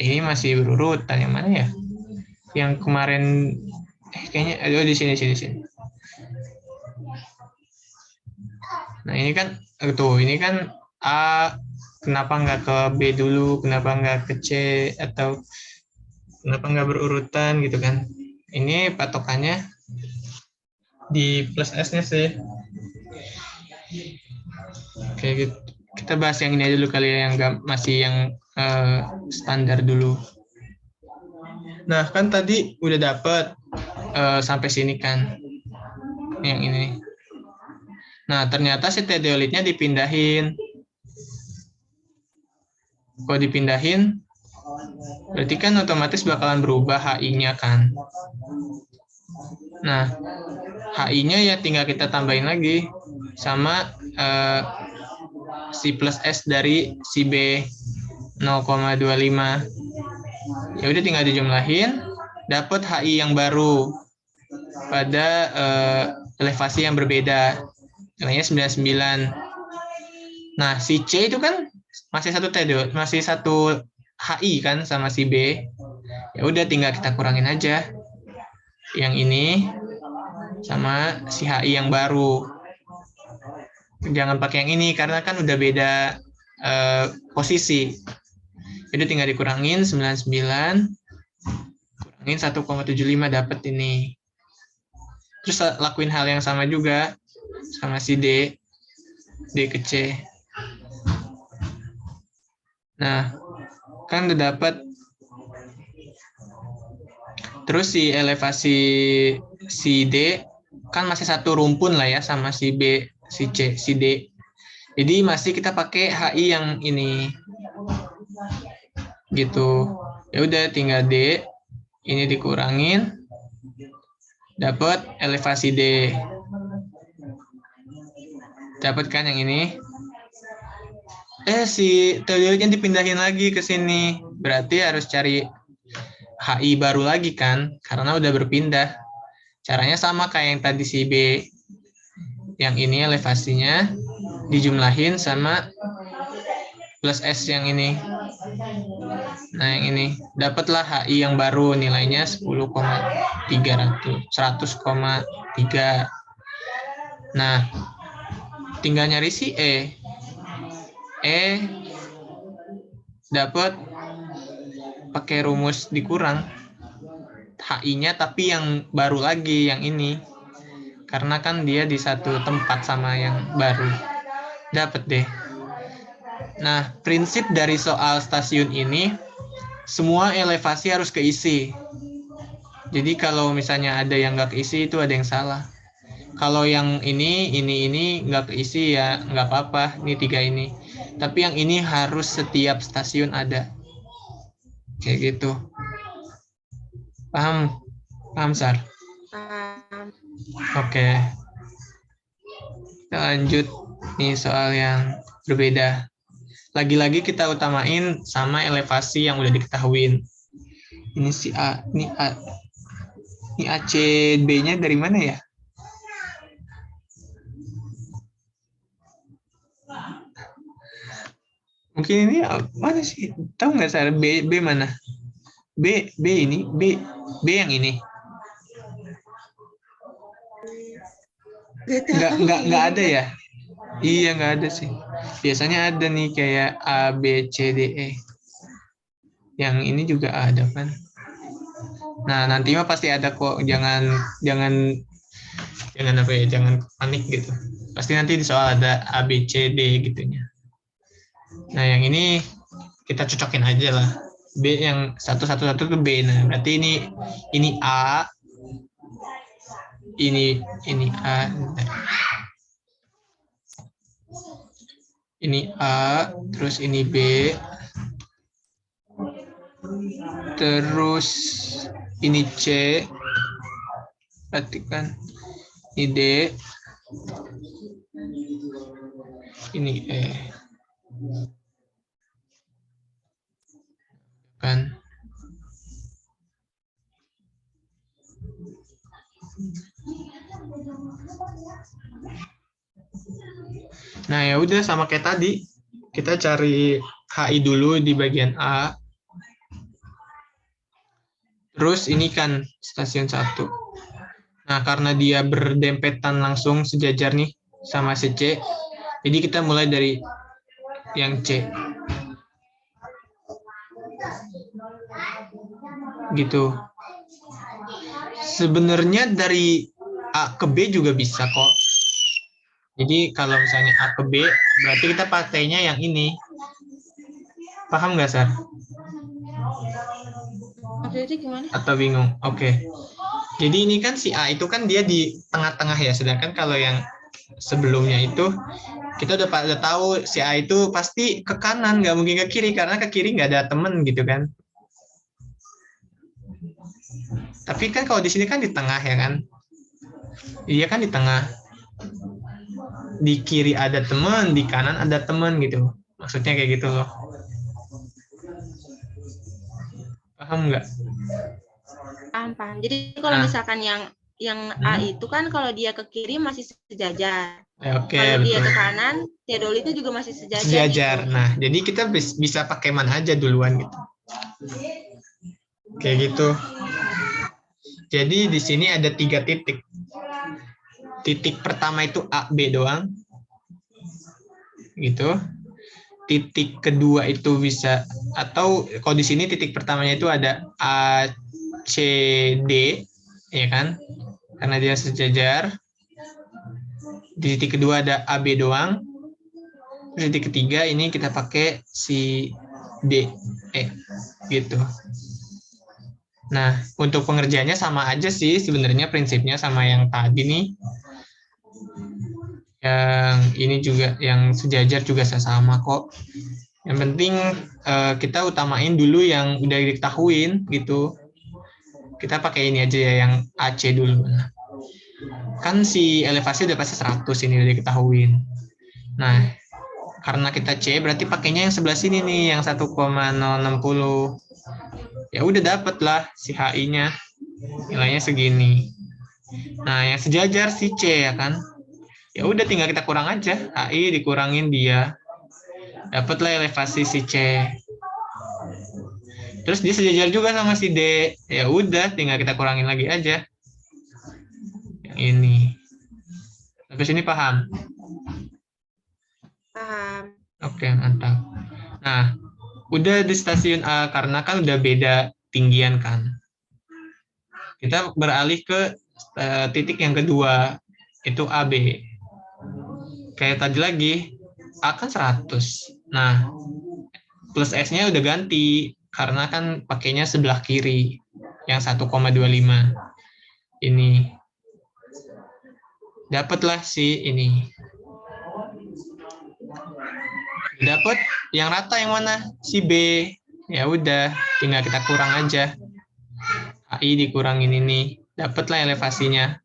Ini masih berurutan, yang mana ya? Yang kemarin kayaknya di sini. Nah, ini kan ini kan A, kenapa nggak ke B dulu, kenapa nggak ke C, atau kenapa nggak berurutan gitu kan. Ini patokannya di plus S-nya sih. Kayak gitu. Kita bahas yang ini aja dulu kali ya, yang masih yang standar dulu. Nah, kan tadi udah dapet sampai sini kan, yang ini. Nah, ternyata si teodolitnya dipindahin. Kalau dipindahin, berarti kan otomatis bakalan berubah HI-nya kan. Nah, HI-nya ya tinggal kita tambahin lagi sama si plus S dari si B 0,25. Ya udah tinggal dijumlahin, dapat HI yang baru pada elevasi yang berbeda. Nilainya 99. Nah, si C itu kan masih satu HI kan sama si B. Ya udah tinggal kita kurangin aja yang ini sama si HI yang baru. Jangan pakai yang ini karena kan udah beda posisi. Jadi tinggal dikurangin 99 kurangin 1,75 dapat ini. Terus lakuin hal yang sama juga sama si D ke C. Nah, kan udah dapat. Terus si elevasi si D kan masih satu rumpun lah ya sama si B, si C, si D. Jadi masih kita pakai HI yang ini. Gitu. Ya udah tinggal D ini dikurangin dapat elevasi D. Dapat kan yang ini? Si teodolitnya dipindahin lagi ke sini. Berarti harus cari HI baru lagi kan? Karena udah berpindah. Caranya sama kayak yang tadi si B. Yang ini elevasinya dijumlahin sama plus S yang ini. Nah, yang ini. Dapatlah HI yang baru nilainya 100,3. Nah, tinggal nyari si E. Dapat pakai rumus dikurang HI-nya tapi yang baru lagi yang ini. Karena kan dia di satu tempat sama yang baru. Dapat deh. Nah, prinsip dari soal stasiun ini semua elevasi harus keisi. Jadi kalau misalnya ada yang nggak keisi itu ada yang salah. Kalau yang ini nggak keisi ya nggak apa-apa. Ini 3 ini. Tapi yang ini harus setiap stasiun ada. Kayak gitu. Paham? Paham, Sar?
Paham.
Oke. Kita lanjut nih soal yang berbeda. Lagi-lagi kita utamain sama elevasi yang udah diketahuin. Ini si A, ini A. Ini ACB-nya dari mana ya? Mungkin ini mana sih? Tahu nggak saya B mana? B ini B yang ini. Nggak ada ya? Iya nggak ada sih. Biasanya ada nih kayak A B C D E. Yang ini juga ada kan? Nah nanti mah pasti ada kok. Jangan apa ya? Jangan panik gitu. Pasti nanti di soal ada A B C D gitunya. Nah yang ini kita cocokin aja lah. B yang 111 itu B. Nah berarti ini A. Ini A. Ini A, terus ini B, terus ini C, perhatikan, ini D, ini E, kan? Nah ya udah sama kayak tadi, kita cari HI dulu di bagian A. Terus ini kan stasiun 1. Nah karena dia berdempetan langsung sejajar nih sama si C, jadi kita mulai dari yang C. Gitu. Sebenarnya dari A ke B juga bisa kok. Jadi kalau misalnya A ke B, berarti kita pakainya yang ini. Paham nggak, Sar?
Maksudnya gimana?
Atau bingung? Oke. Jadi ini kan si A itu kan dia di tengah-tengah ya, sedangkan kalau yang sebelumnya itu kita udah tahu si A itu pasti ke kanan, nggak mungkin ke kiri karena ke kiri nggak ada temen gitu kan. Tapi kan kalau di sini kan di tengah ya kan? Iya kan di tengah. Di kiri ada teman, di kanan ada teman gitu. Maksudnya kayak gitu loh. Paham nggak?
Paham. Jadi kalau misalkan yang A itu kan kalau dia ke kiri masih sejajar.
Oke,
kalau dia
betul.
ke kanan, teodol itu juga masih sejajar.
Sejajar.
Gitu.
Nah, jadi kita bisa pakai mana aja duluan gitu. Kayak gitu. Jadi di sini ada 3 titik. Titik pertama itu A, B doang. Gitu. Titik kedua itu bisa, atau kalau di sini titik pertamanya itu ada A, C, D, ya kan? Karena dia sejajar. Di titik kedua ada A, B doang. Terus titik ketiga ini kita pakai si D, E, gitu. Nah, untuk pengerjaannya sama aja sih sebenarnya prinsipnya sama yang tadi nih. Yang ini juga, yang sejajar juga sama kok. Yang penting kita utamain dulu yang udah diketahuin gitu. Kita pakai ini aja ya, yang AC dulu. Nah, kan si elevasi udah pasti 100 ini udah diketahuin. Nah, karena kita C berarti pakainya yang sebelah sini nih, yang 1,060. Ya udah dapet lah si HI-nya. Nilainya segini. Nah, yang sejajar si C ya kan. Ya udah tinggal kita kurang aja. HI dikurangin dia. Dapatlah elevasi si C. Terus dia sejajar juga sama si D. Ya udah tinggal kita kurangin lagi aja. Yang ini. Sampai sini paham?
Paham.
Oke, mantap. Nah, udah di stasiun A karena kan udah beda tinggian kan. Kita beralih ke titik yang kedua, itu AB. Kayak tadi lagi, A kan 100. Nah, plus S-nya udah ganti karena kan pakainya sebelah kiri yang 1,25. Ini. Dapatlah si ini. Dapat yang rata yang mana? Si B. Ya udah, tinggal kita kurang aja. HI dikurangin ini, dapatlah elevasinya.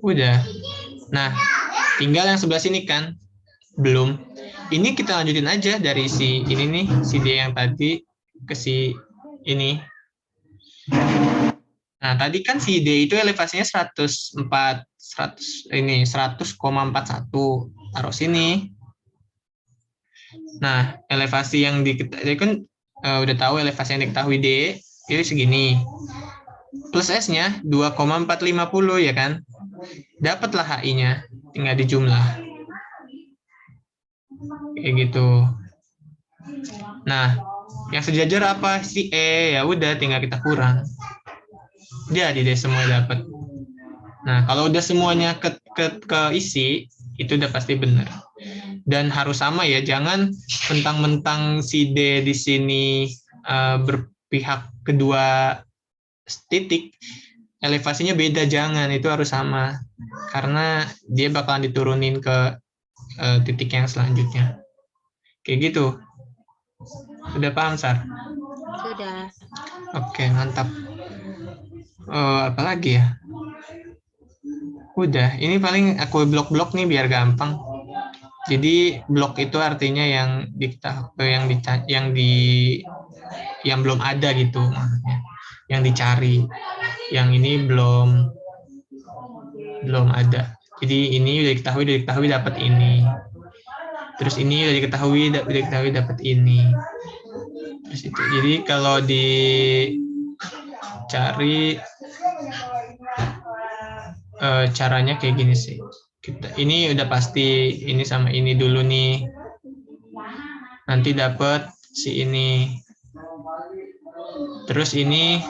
Udah. Nah, tinggal yang sebelah sini kan belum. Ini kita lanjutin aja dari si ini nih, si D yang tadi ke si ini. Nah, tadi kan si D itu elevasinya 100,41. Taruh sini. Nah, elevasi yang jadi kan udah tahu elevasi yang diketahui D itu segini. Plus S-nya 2,450 ya kan? Dapatlah HI-nya, tinggal dijumlah. Kayak gitu. Nah, yang sejajar apa? Si E, ya udah tinggal kita kurang. Jadi deh semua dapat. Nah, kalau udah semuanya keisi, itu udah pasti benar. Dan harus sama ya, jangan mentang-mentang si D di sini berpihak kedua titik, elevasinya beda, jangan, itu harus sama. Karena dia bakalan diturunin ke titik yang selanjutnya. Kayak gitu. Udah paham, Sar?
Sudah.
Oke, mantap. Apa lagi ya? Udah, ini paling aku blok-blok nih biar gampang. Jadi blok itu artinya yang yang belum ada gitu maksudnya. Yang dicari. Yang ini belum ada. Jadi ini udah diketahui dapat ini. Terus ini udah diketahui dapat ini. Terus itu. Jadi kalau dicari caranya kayak gini sih. Ini udah pasti ini sama ini dulu nih. Nanti dapat si ini. Terus ini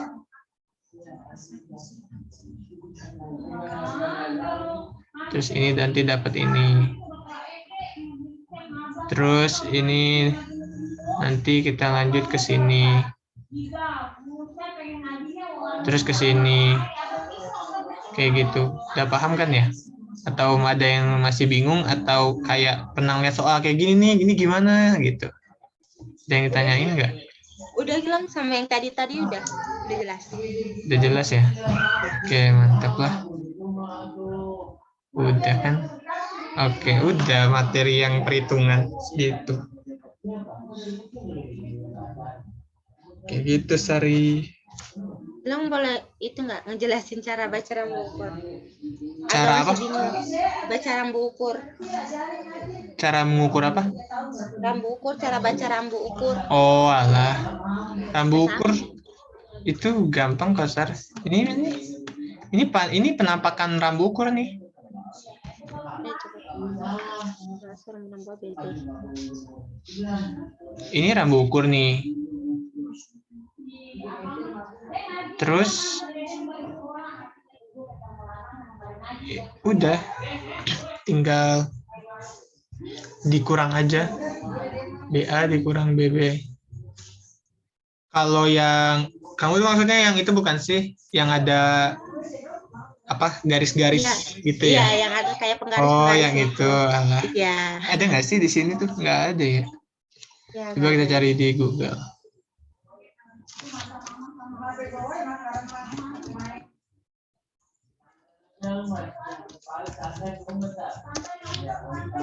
nanti dapat ini. Terus ini nanti kita lanjut ke sini. Terus ke sini. Kayak gitu. Udah paham kan ya? Atau ada yang masih bingung atau kayak pernah lihat soal kayak gini nih, gini gimana gitu. Ada yang ditanyain nggak?
Udah hilang sama yang tadi udah jelas.
Udah jelas ya? Oke, mantap lah. Udah kan? Oke, udah materi yang perhitungan gitu. Kayak gitu, Sari.
Bilang boleh itu nggak ngejelasin cara baca rambu ukur?
Cara apa?
Baca rambu ukur.
Cara mengukur apa?
Rambu ukur, cara baca rambu ukur.
Oh, alah. Rambu ukur itu gampang kok, Sar. Ini penampakan rambu ukur nih. Ini rambu ukur nih. Terus udah tinggal dikurang aja. BA dikurang BB. Kalau yang kamu tuh maksudnya yang itu bukan sih? Yang ada apa garis-garis gitu ya?
Iya, yang ada kayak penggaris.
Oh, yang itu. Alah.
Iya.
Ada nggak sih di sini tuh? Nggak ada ya? Coba kita cari di Google.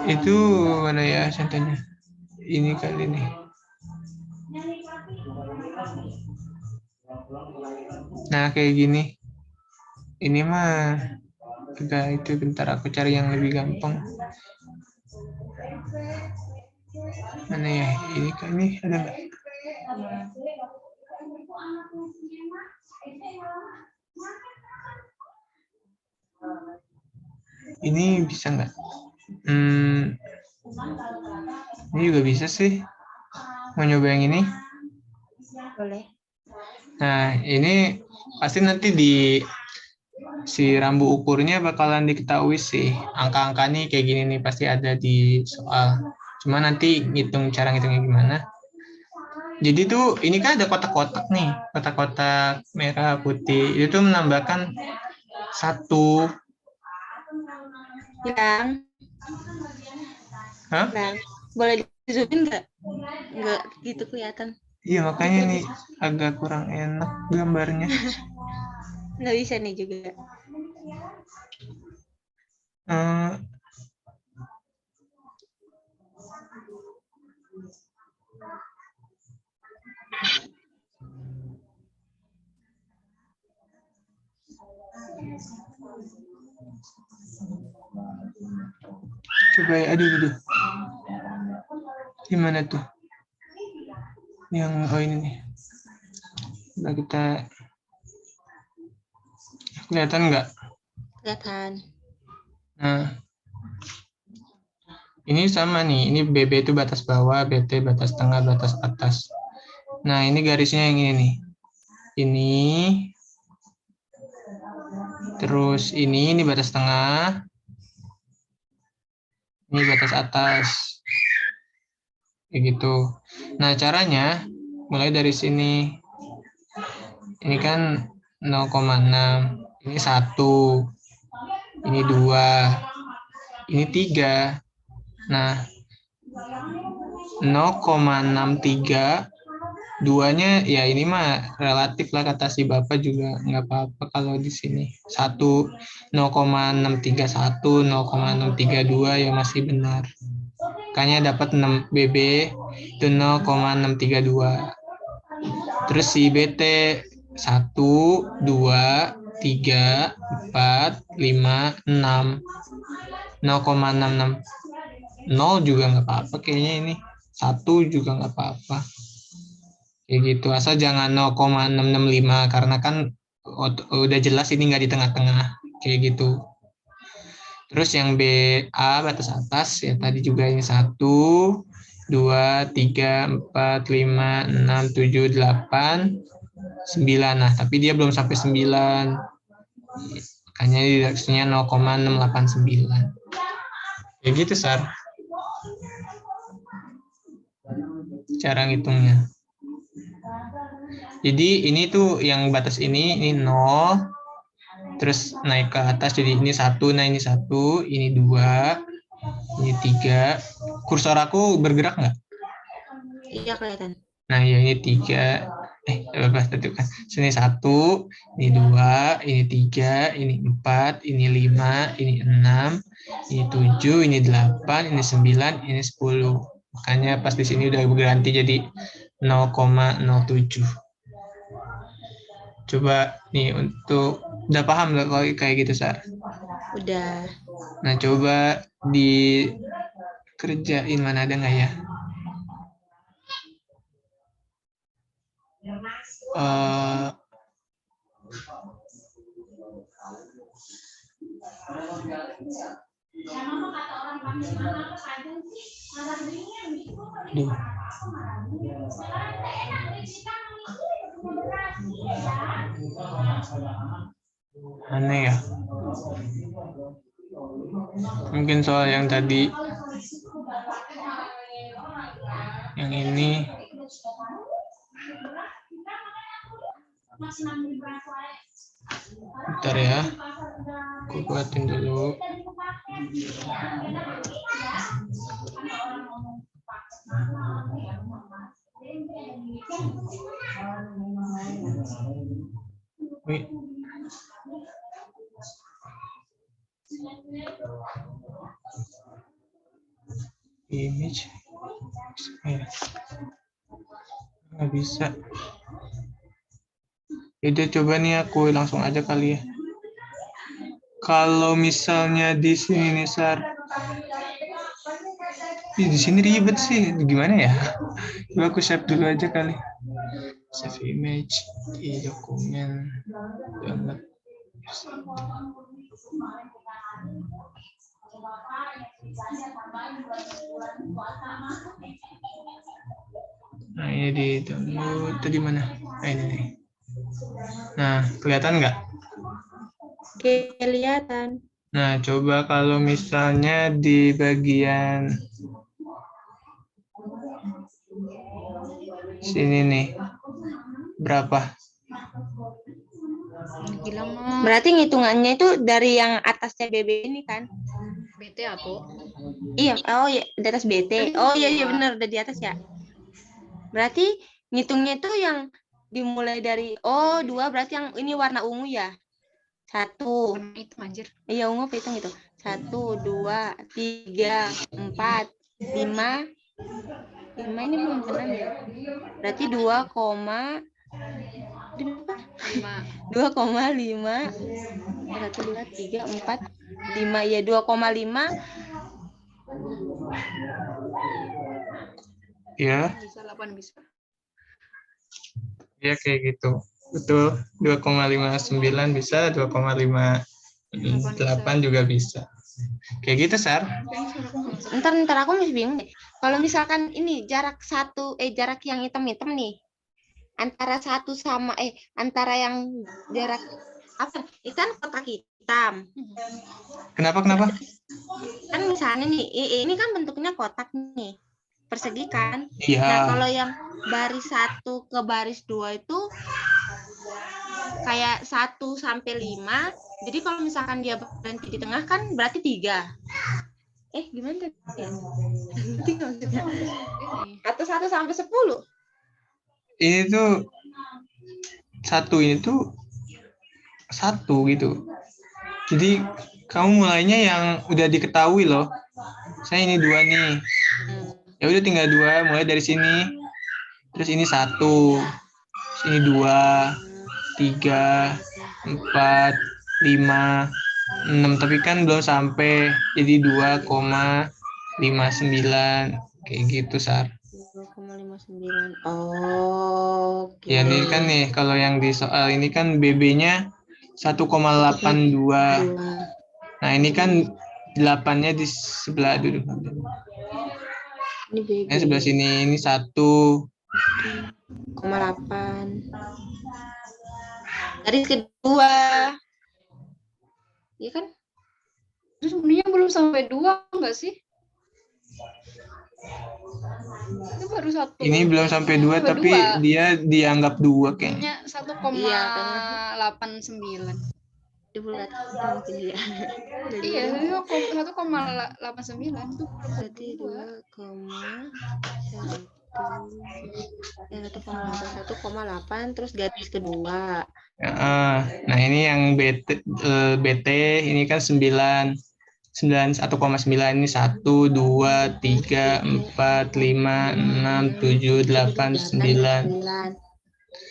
Itu mana ya contohnya? Ini kali ini. Nah, kayak gini. Ini mah enggak, itu bentar aku cari yang lebih gampang. Mana ya? Ini kan ini ada nggak? Ini bisa nggak? Ini juga bisa sih. Mau nyoba yang ini?
Boleh.
Nah, ini pasti nanti di si rambu ukurnya bakalan diketahui sih. Angka-angka nih kayak gini nih pasti ada di soal. Cuma nanti cara ngitungnya gimana. Jadi tuh ini kan ada kotak-kotak nih, kotak-kotak merah putih. Itu tuh menambahkan 1.
Bilang.
Hah?
Bang, boleh di-zoomin nggak? Nggak gitu kelihatan.
Iya, makanya nih agak kurang enak gambarnya.
Nggak bisa nih juga.
Coba ya, aduh. Di mana tuh? Yang ini nih. Udah kita kelihatan nggak?
Kelihatan.
Nah, ini sama nih. Ini BB itu batas bawah, BT batas tengah, batas atas. Nah, ini garisnya yang ini nih. Ini. Terus ini batas tengah. Ini batas atas. Kayak gitu. Nah, caranya mulai dari sini. Ini kan 0,6. Ini 1. Ini 2. Ini 3. Nah, 0,63 duanya ya ini mah relatif lah kata si Bapak juga nggak apa-apa kalau di sini. 0,631, 0,632 ya masih benar. Makanya dapat 6 BB itu 0,632. Terus si BT 1, 2, 3, 4, 5, 6. 0,66. 0 juga nggak apa-apa kayaknya ini. 1 juga nggak apa-apa. Kayak gitu. Asal jangan 0,665 karena kan udah jelas ini nggak di tengah-tengah. Kayak gitu. Terus yang BA batas atas ya tadi juga ini 1, 2, 3, 4, 5, 6, 7, 8, 9. Nah, tapi dia belum sampai 9. Makanya redaksinya 0,689. Kayak gitu, Sar. Cara ngitungnya. Jadi ini tuh yang batas ini 0. Terus naik ke atas jadi ini 1, nah ini 1, ini 2, ini 3. Kursor aku bergerak nggak?
Iya kelihatan.
Nah, ya ini 3. Bebas tentukan. Sini 1, ini 2, ini 3, ini 4, ini 5, ini 6, ini 7, ini 8, ini 9, ini 10. Makanya pas di sini udah berganti jadi 0,07. Coba nih untuk udah paham nggak kalau kayak gitu, Sar?
Udah.
Nah, coba dikerjain mana ada nggak ya? Duh. Aneh ya. Mungkin soal yang tadi, yang ini. Bentar ya. Aku buatin dulu. Wait. Image. Nggak bisa. Jadi coba nih aku langsung aja kali ya. Kalau misalnya di sini nih, Sar. Di sini ribet sih. Gimana ya? Coba aku save dulu aja kali. Save image di dokumen. Download. Nah, ini di download tadi mana? Nah, ini nih. Nah, kelihatan nggak?
Kelihatan.
Nah, coba kalau misalnya di bagian sini nih, berapa?
Berarti ngitungannya itu dari yang atasnya BB ini kan?
BT atau?
Iya, oh iya, di atas BT. Oh iya benar udah di atas ya. Berarti ngitungnya itu yang dimulai dari 2 berarti yang ini warna ungu ya. 1.
Itu anjir.
Iya ungu hitung itu. 1, 2, 3, 4, 5. 5 ini belum 6 ya. Berarti 2,5. 2,5. 1, 2, 3, 4, 5 ya 2,5.
Ya,
Bisa 8 bisa.
ya kayak gitu. Betul, 2,59 bisa, 2,58 juga bisa. Kayak gitu, Sar.
Kayaknya suara aku nggak masuk.
Ntar aku masih bingung deh. Kalau misalkan ini jarak yang hitam-hitam nih antara antara yang jarak apa? Ini kan kotak hitam.
Kenapa?
Kan misalnya nih, ini kan bentuknya kotak nih, persegi kan.
Iya.
Nah, kalau yang baris 1 ke baris 2 itu kayak 1 sampai 5. Jadi kalau misalkan dia berhenti di tengah kan berarti 3. Gimana tadi ya? Nanti maksudnya. Atau 1 sampai 10.
Ini tuh ini tuh 1 gitu. Jadi kamu mulainya yang udah diketahui loh. Saya ini 2 nih. Ya udah tinggal 2, mulai dari sini. Terus ini 1. Terus ini 2, 3, 4, 5, 6. Tapi kan belum sampai. Jadi 2,59. Kayak gitu, Sar.
2,59. Oke.
Ya ini kan nih, kalau yang di soal ini kan BB-nya 1,82. Nah ini kan 8-nya di sebelah dulu.
Ini BB.
Yang sebelah sini ini 1.
1,8. Garis kedua. Iya kan?
Terus sebenarnya belum sampai 2 enggak sih? Itu baru 1.
Ini belum sampai 2 tapi
2.
dia dianggap 2 kayaknya.
1,89.
Dibulat mungkin dia.
Iya, 1,89 itu
Berarti 1,8 terus garis kedua.
Nah ini yang BT ini kan 1,9 ini 1, 2, 3, 4, 5, 6, 7, 8, 9.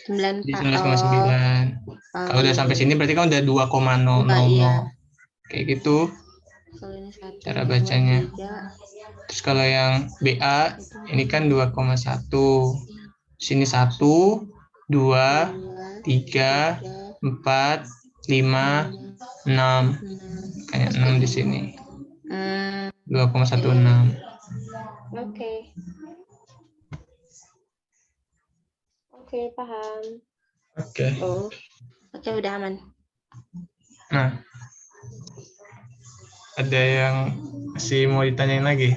Jadi 19,9. Kalau udah sampai sini berarti kan udah 2,000.
Iya.
Kayak gitu
Kalau ini 1,
cara bacanya. Terus kalau yang BA ini kan 2,1. Sini 1, 2, 3, 4, 5, 6. Kayak 6 di sini. 2,16.
Oke, paham.
Oke.
Oke, udah aman.
Nah, ada yang masih mau ditanyain lagi?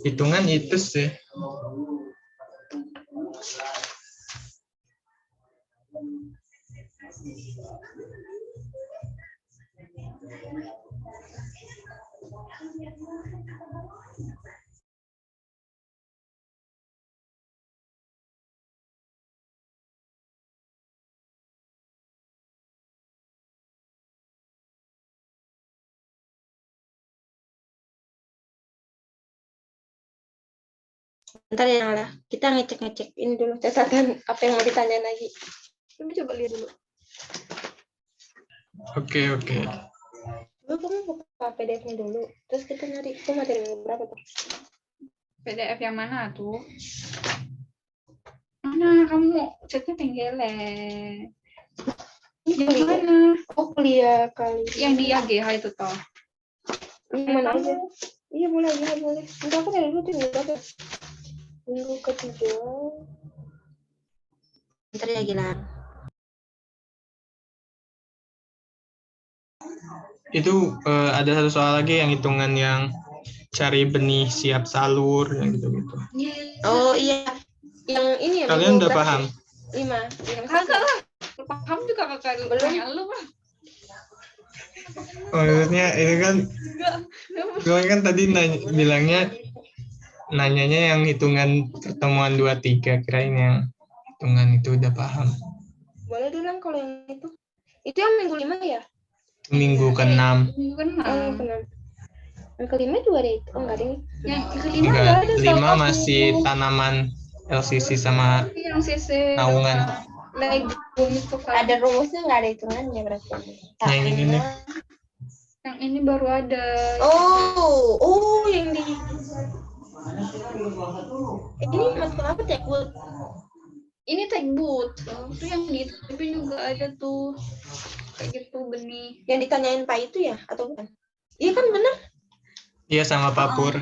Hitungan itu sih.
Bentar ya Nala, kita ngecek ini dulu catatan apa yang mau ditanya lagi. Coba lihat dulu.
Oke.
Dulu kamu buka PDF-nya dulu, terus kita nyari itu materi berapa tuh?
PDF yang mana tuh? Mana kamu chatnya tenggele? Yang mana?
Oh, kuliah kali.
Yang di AGH itu toh.
Mana aja? Iya boleh. Enggak, aku dari dulu tuh berapa? Minggu ketiga. Bentar ya Gilang.
Itu ada satu soal lagi yang hitungan yang cari benih siap salur yang gitu-gitu.
Oh iya, yang ini ya.
Kalian udah paham?
5.
Kakak lah. Paham juga kakak. Belum. Lu mah.
Maksudnya ini kan, gue kan tadi bilangnya nanyanya yang hitungan pertemuan 2-3, kirain yang hitungan itu udah paham.
Boleh dulu kalau yang itu. Itu yang minggu 5 ya?
Minggu ke-6.
Minggu ke-6.
Oh, ke-6. Yang ke-5 juga ada itu. Oh, enggak ada ini.
Yang ke-5 enggak ada.
5 masih tanaman LCC sama
yang sisi
naungan.
legume itu kan.
Ada rumusnya enggak ada hitungannya berarti.
Yang ini.
Yang ini baru ada.
Oh, yang di Ini matkul apa tekbut?
Ini tekbut. Itu yang di ITB juga ada tuh. Kayak gitu benih.
Yang ditanyain Pak itu ya atau bukan? Iya kan bener.
Iya sama Pak Pur.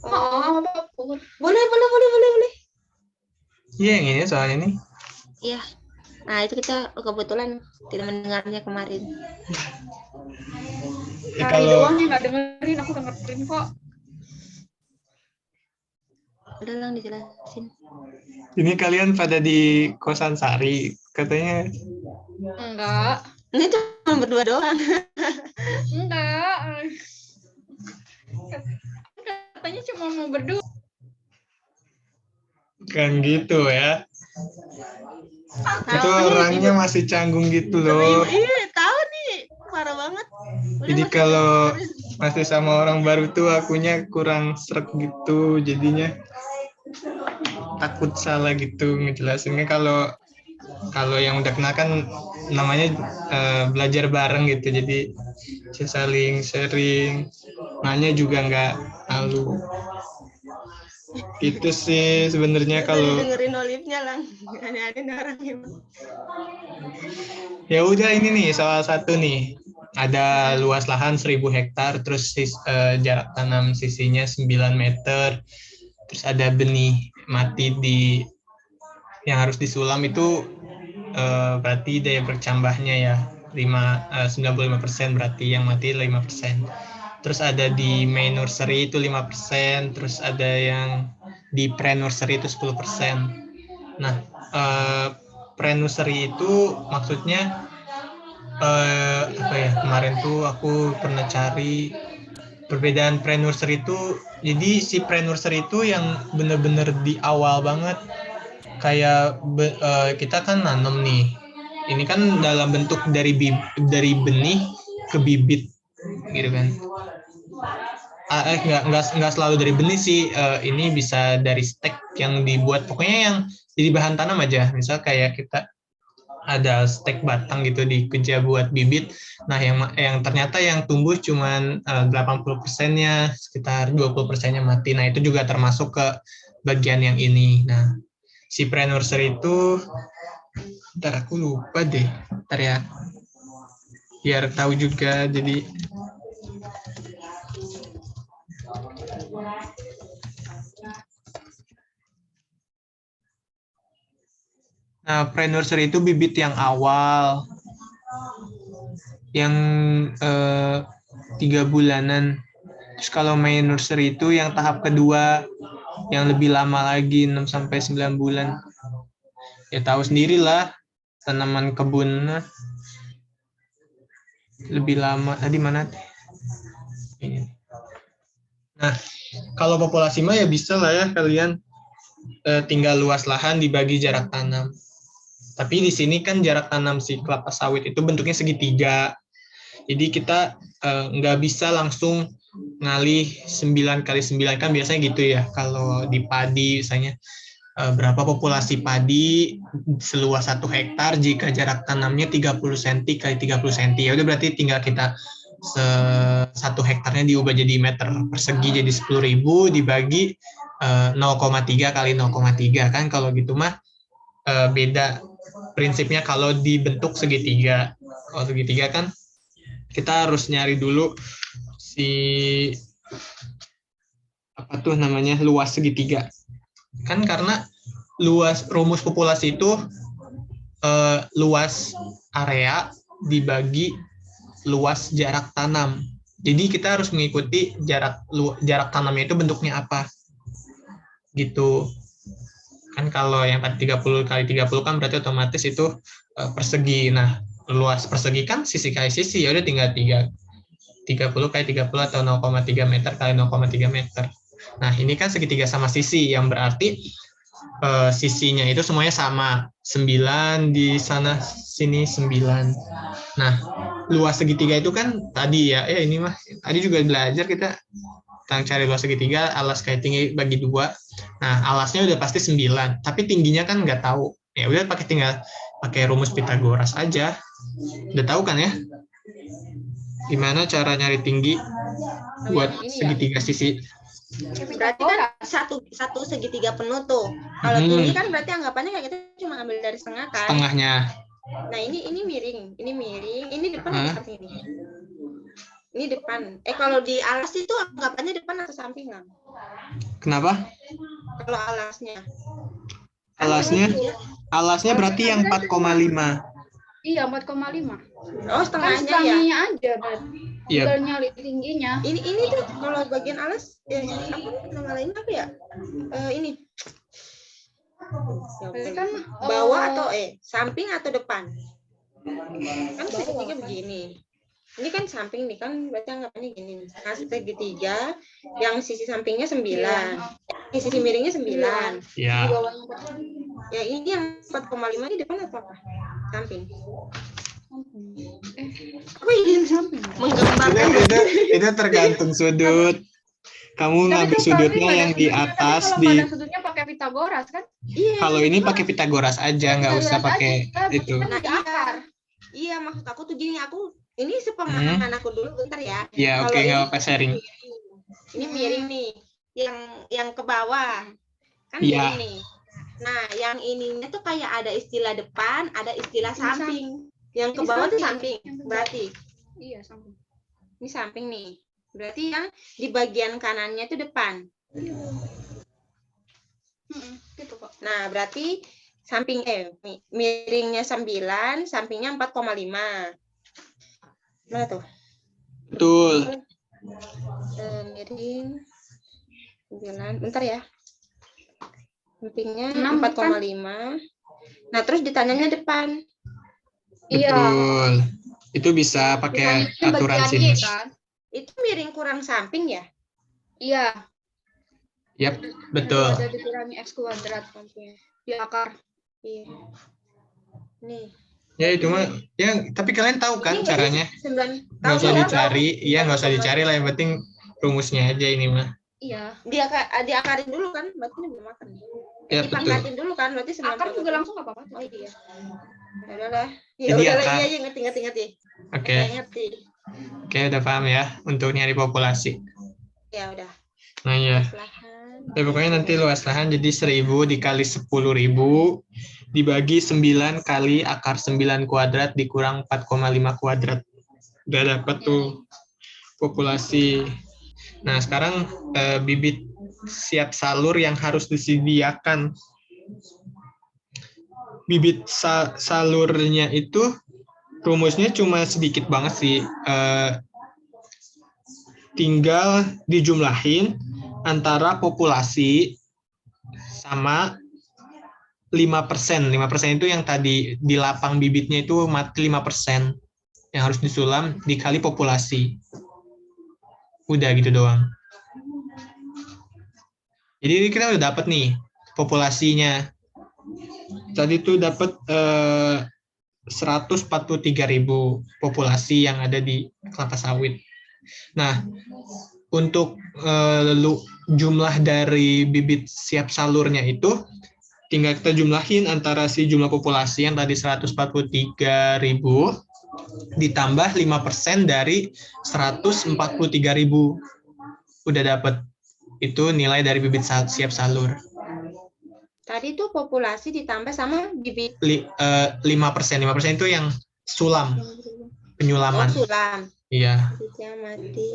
Oh, apa Pur?
Boleh.
Iya yang ini soalnya nih.
Iya. Nah, itu kita kebetulan tidak mendengarnya kemarin.
Ya,
Hari
kalau
doang yang nggak dengerin, aku dengerin kok.
Udah lang dijelasin.
ini kalian pada di kosan Sari, katanya
Enggak.
Ini cuma berdua doang.
Enggak. Katanya cuma mau berdua.
kan gitu ya. Itu
Tahu nih,
orangnya masih canggung gitu loh.
Iya, tahu nih. Parah banget. Udah,
Jadi
masuk,
kalau
terus.
masih sama orang baru tuh akunya kurang srek gitu, jadinya takut salah gitu ngejelasinnya. Kalau yang udah kenal kan namanya belajar bareng gitu, jadi saling sharing, nanya juga nggak malu. Itu sih sebenarnya kalau
dengerin Olivnya lang. Aneh-aneh nih orang emang.
ya udah ini nih salah satu nih. Ada luas lahan 1.000 hektar, terus jarak tanam sisinya 9 meter, terus ada benih mati yang harus disulam itu berarti daya bercambahnya ya 95% berarti yang mati 5%. Terus ada di main nursery itu 5%, terus ada yang di pre-nursery itu 10%. Nah, pre-nursery itu maksudnya apa ya, kemarin tuh aku pernah cari perbedaan pre-nursery itu, jadi si pre-nursery itu yang bener-bener di awal banget, kayak kita kan nanam nih, ini kan dalam bentuk dari benih ke bibit gitu kan. Nggak selalu dari benih sih, ini bisa dari stek yang dibuat, pokoknya yang jadi bahan tanam aja, misal kayak kita ada stek batang gitu dikeja buat bibit. Nah, yang ternyata yang tumbuh cuman 80%-nya, sekitar 20%-nya mati. Nah, itu juga termasuk ke bagian yang ini. Nah, si pre-nursery itu, ntar aku lupa deh, ntar ya, biar tahu juga. Jadi nah, pre-nursery itu bibit yang awal, yang 3 bulanan. Terus kalau main nursery itu yang tahap kedua, yang lebih lama lagi, 6-9 bulan. Ya tahu sendirilah, tanaman kebun lebih lama. Tadi mana? Ini. Nah, kalau populasi mah ya bisa lah ya kalian tinggal luas lahan dibagi jarak tanam. Tapi di sini kan jarak tanam si kelapa sawit itu bentuknya segitiga. Jadi kita nggak bisa langsung ngalih 9 kali 9 kan biasanya gitu ya. Kalau di padi misalnya berapa populasi padi seluas 1 hektar jika jarak tanamnya 30 cm kali 30 cm. Ya udah berarti tinggal kita 1 hektarnya diubah jadi meter persegi, jadi 10.000 dibagi 0,3 kali 0,3 kan, kalau gitu mah beda prinsipnya kalau dibentuk segitiga. Kalau segitiga kan kita harus nyari dulu si apa tuh namanya luas segitiga kan, karena rumus populasi itu luas area dibagi luas jarak tanam. Jadi kita harus mengikuti jarak tanamnya itu bentuknya apa gitu kan. Kalau yang tadi 30 kali 30 kan berarti otomatis itu persegi. Nah, luas persegi kan sisi kali sisi, ya udah tinggal 30 kali 30 atau 0,3 meter kali 0,3 meter. Nah, ini kan segitiga sama sisi, yang berarti sisinya itu semuanya sama. 9 di sana sini 9. Nah, luas segitiga itu kan tadi ya, ini mah tadi juga belajar kita tentang cari luas segitiga, alas kali tinggi bagi 2. Nah, alasnya udah pasti 9, tapi tingginya kan nggak tahu. Ya udah tinggal pakai rumus Pitagoras aja. Udah tahu kan ya? Gimana cara nyari tinggi buat segitiga sisi?
Berarti kan satu segitiga penuh tuh. Kalau tinggi kan berarti anggapannya kayak kita cuma ambil dari setengah kan.
Setengahnya.
Nah ini miring, ini depan atau samping ini? Ini depan. Kalau di alas itu anggapannya depan atau samping kan?
Kenapa?
Kalau alasnya.
Alasnya berarti yang 4,5.
Iya, 4,5.
Oh,
Kan
setengahnya ya.
setengahnya aja berarti.
Iya.
Tinggal nyali tingginya.
Ini tuh kalau bagian alas nama lainnya apa ya? Ini.
Berarti kan
Bawah atau samping atau depan? Kan segitiga begini. Ini kan samping nih kan berarti anggapannya gini. Nah, segitiga yang sisi sampingnya 9. Sisi miringnya 9.
Iya.
Di bawahnya 4,5.
Ya ini yang 4,5 ini depan atau apa? Samping. Apa ini samping? Menggambarkan.
Itu tergantung sudut. Kamu ngambil sudutnya yang di atas
Kalau pada sudutnya pakai Pitagoras kan?
Iya.
Kalau ini pakai Pitagoras aja, nggak usah pakai itu.
Nah,
Iya, maksud aku tuh gini, ini sepemahaman aku dulu bentar ya.
Ya, oke, nggak apa sharing.
Ini miring nih, yang ke bawah kan
Iya.
miring nih. Nah, yang ininya tuh kayak ada istilah depan, ada istilah samping. Yang ke bawah tuh samping, berarti.
Iya, samping.
Ini samping nih. Berarti yang di bagian kanannya itu depan.
Gitu kok.
Nah, berarti samping miringnya 9, sampingnya 4,5. Mana tuh?
Betul.
Miring 9. Bentar ya. Sampingnya
6
4,5. Nah, terus ditanyanya depan.
Iya.
Betul. Itu bisa pakai aturan
bagian Y
sinus.
kan?
Itu miring kurang samping ya?
Iya.
Yap, betul.
Ada dikurangi X kuadrat samping. Di akar.
Iya. Nih.
Ya itu mah, ya tapi kalian tahu kan
Ini
caranya?
9.
Nggak usah
ya?
dicari, iya nggak usah dicari lah. Yang penting rumusnya aja ini mah.
Iya.
Diakarin dulu kan? Berarti ini belum makan.
Ya betul.
Dipangkatin dulu kan? Berarti 9.
Akar juga langsung nggak apa-apa.
Oh iya. Ya udahlah. Ya
Jadi
udahlah,
akar.
iya ngerti.
Oke,
Ngerti.
oke udah paham ya untuk nyari populasi.
Ya udah.
Nah ya.
Lahan.
Ya, pokoknya nanti luas lahan jadi 1000 dikali 10.000 dibagi 9 kali akar 9 kuadrat dikurang 4,5 kuadrat. Udah dapat tuh populasi. Nah, sekarang bibit siap salur yang harus disediakan. Bibit salurnya itu rumusnya cuma sedikit banget sih. Tinggal dijumlahin antara populasi sama 5%. 5% itu yang tadi di lapang bibitnya itu mati 5%. Yang harus disulam dikali populasi. Udah gitu doang. Jadi kita udah dapat nih populasinya. Tadi tuh dapat 143.000 populasi yang ada di kelapa sawit. Nah, untuk jumlah dari bibit siap salurnya itu tinggal kita jumlahin antara si jumlah populasi yang tadi 143.000 ditambah 5% dari 143.000. Udah dapat itu nilai dari bibit siap salur.
Tadi tuh populasi ditambah sama bibit
5%. 5% itu yang sulam, penyulaman.
Oh, sulam.
Iya.
Bibitnya mati.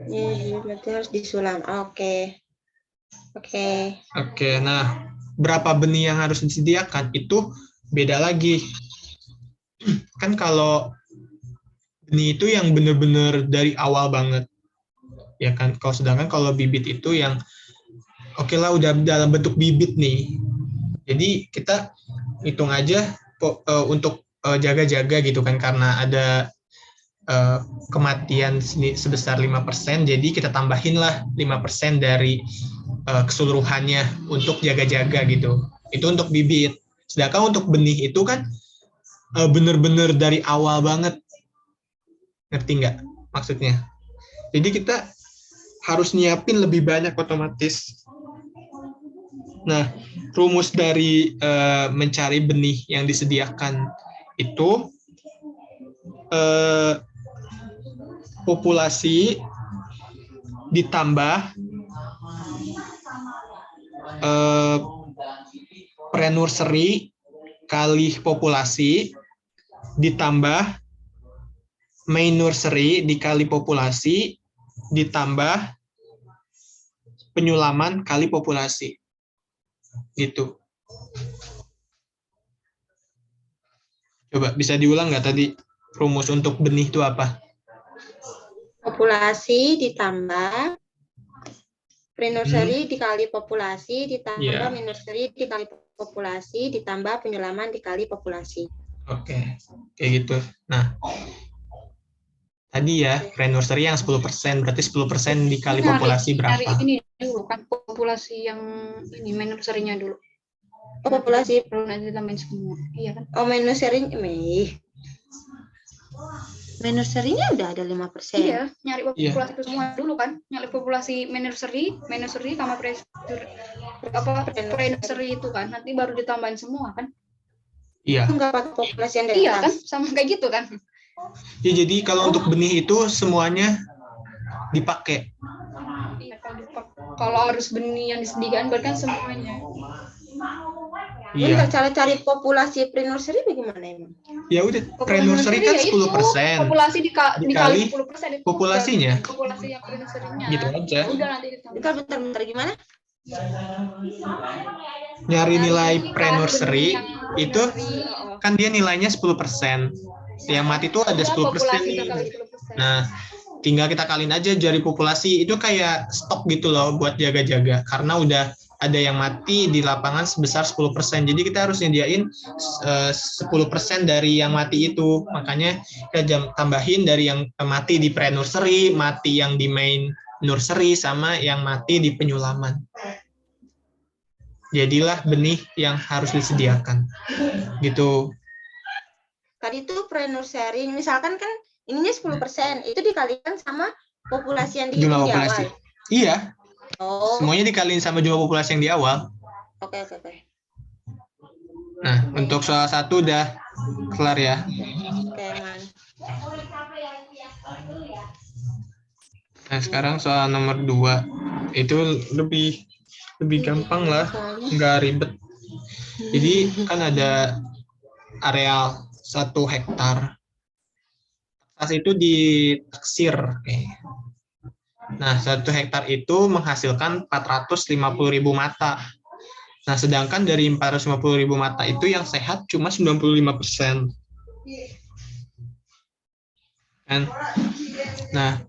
Ya, berarti harus disulam. Oke.
Nah, berapa benih yang harus disediakan itu beda lagi. Kan kalau benih itu yang benar-benar dari awal banget. Ya kan, sedangkan kalau bibit itu yang oke lah udah dalam bentuk bibit nih. Jadi kita hitung aja untuk jaga-jaga gitu kan, karena ada kematian sebesar 5%, jadi kita tambahin lah 5% dari keseluruhannya untuk jaga-jaga gitu. Itu untuk bibit. Sedangkan untuk benih itu kan bener-bener dari awal banget. Ngerti nggak maksudnya? Jadi kita harus nyiapin lebih banyak otomatis. Nah, rumus dari mencari benih yang disediakan itu populasi ditambah pre-nursery kali populasi ditambah main nursery dikali populasi ditambah penyulaman kali populasi. Gitu. Coba bisa diulang nggak tadi rumus untuk benih itu apa?
Populasi ditambah pre-nursery dikali populasi ditambah
Iya.
min-nursery dikali populasi ditambah penyulaman dikali populasi.
Oke, kayak gitu. Nah, tadi ya pre-nursery yang 10%, berarti 10% dikali populasi
Nyari
berapa?
ini dulu kan, populasi yang ini nursery-nya dulu.
Oh, populasi.
Perlu nanti tambahin semua. Iya kan?
Oh, min-nursery min-nursery-nya udah ada 5%.
Iya, nyari populasi itu semua dulu kan. Nyari populasi nursery sama pre-nursery itu kan. Nanti baru ditambahin semua kan.
Iya.
Enggak pakai populasi yang dari
Iya kan,
atas.
sama kayak gitu kan.
Ya, jadi kalau untuk benih itu semuanya dipakai.
Iya, kalau harus benih yang disediakan berarti kan semuanya.
Iya.
Cara cari populasi pre-nursery bagaimana emang?
Ya udah, pre-nursery kan 10%.
Populasi dikali 10%.
Populasinya.
Populasi yang pre-nursery-nya.
Gitu aja.
Udah nanti ditambah.
Bentar gimana?
Nyari nilai pre-nursery itu
nursery,
kan dia nilainya 10%. Yang mati itu ada 10%
populasi
nih.
kali 10%.
Nah, tinggal kita kaliin aja dari populasi itu kayak stok gitu loh buat jaga-jaga. Karena udah ada yang mati di lapangan sebesar 10%. Jadi kita harus nyediain 10% dari yang mati itu. Makanya kita tambahin dari yang mati di pre-nursery, mati yang di main nursery, sama yang mati di penyulaman. Jadilah benih yang harus disediakan. Gitu.
Tadi itu pre-nursery, misalkan kan ininya 10%, itu dikalikan sama populasi yang
Jumlah
dihitung di
populasi.
awal.
Iya.
Oh.
Semuanya dikaliin sama jumlah populasi yang di awal.
Oke.
Nah, untuk soal 1 udah kelar ya.
Oke, man.
Nah, sekarang soal nomor 2. Itu lebih gampang lah, nggak ribet. Jadi kan ada areal 1 hektar. Itu ditaksir. Nah, 1 hektar itu menghasilkan 450.000 mata. Nah, sedangkan dari 450.000 mata itu yang sehat cuma 95%. Kan? Nah,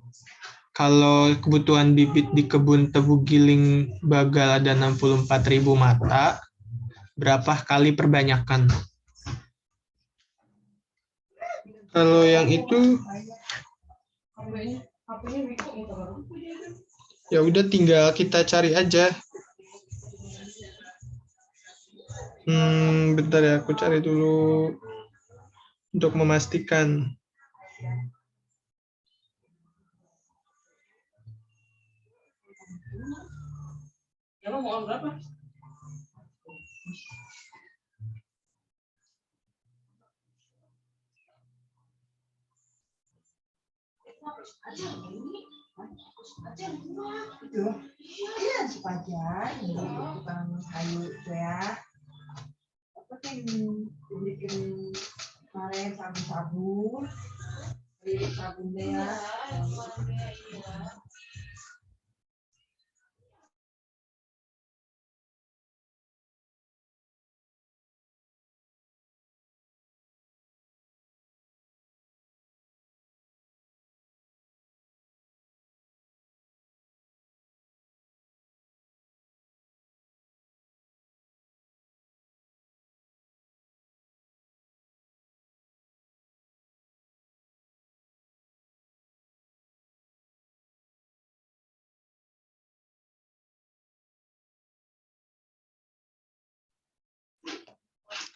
kalau kebutuhan bibit di kebun tebu giling Bagal ada 64.000 mata, berapa kali perbanyakan? Kalau yang itu ya udah tinggal kita cari aja. Bentar ya, aku cari dulu untuk memastikan. Mau berapa?
Iya, sepanjang ini tukang kayu itu ya. Apa yang bikin kemarin sabun-sabun, beli sabunnya ya.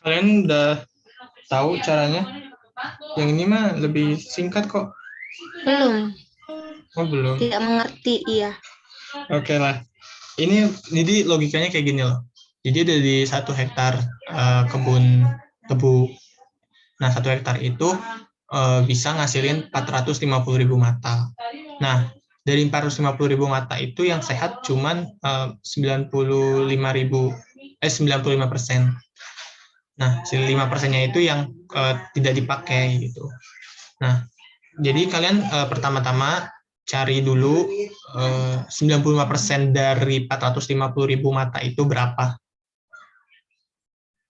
Kalian udah tahu caranya? Yang ini mah lebih singkat kok.
Belum.
Oh, belum.
Tidak mengerti, iya.
Oke lah. Ini jadi logikanya kayak gini loh. Jadi ada di 1 hektar kebun tebu. Nah, 1 hektar itu bisa ngasilin 450.000 mata. Nah, dari 450.000 mata itu yang sehat cuman 95%. Nah, 5%-nya itu yang tidak dipakai gitu. Nah, jadi kalian pertama-tama cari dulu 95% dari 450.000 mata itu berapa.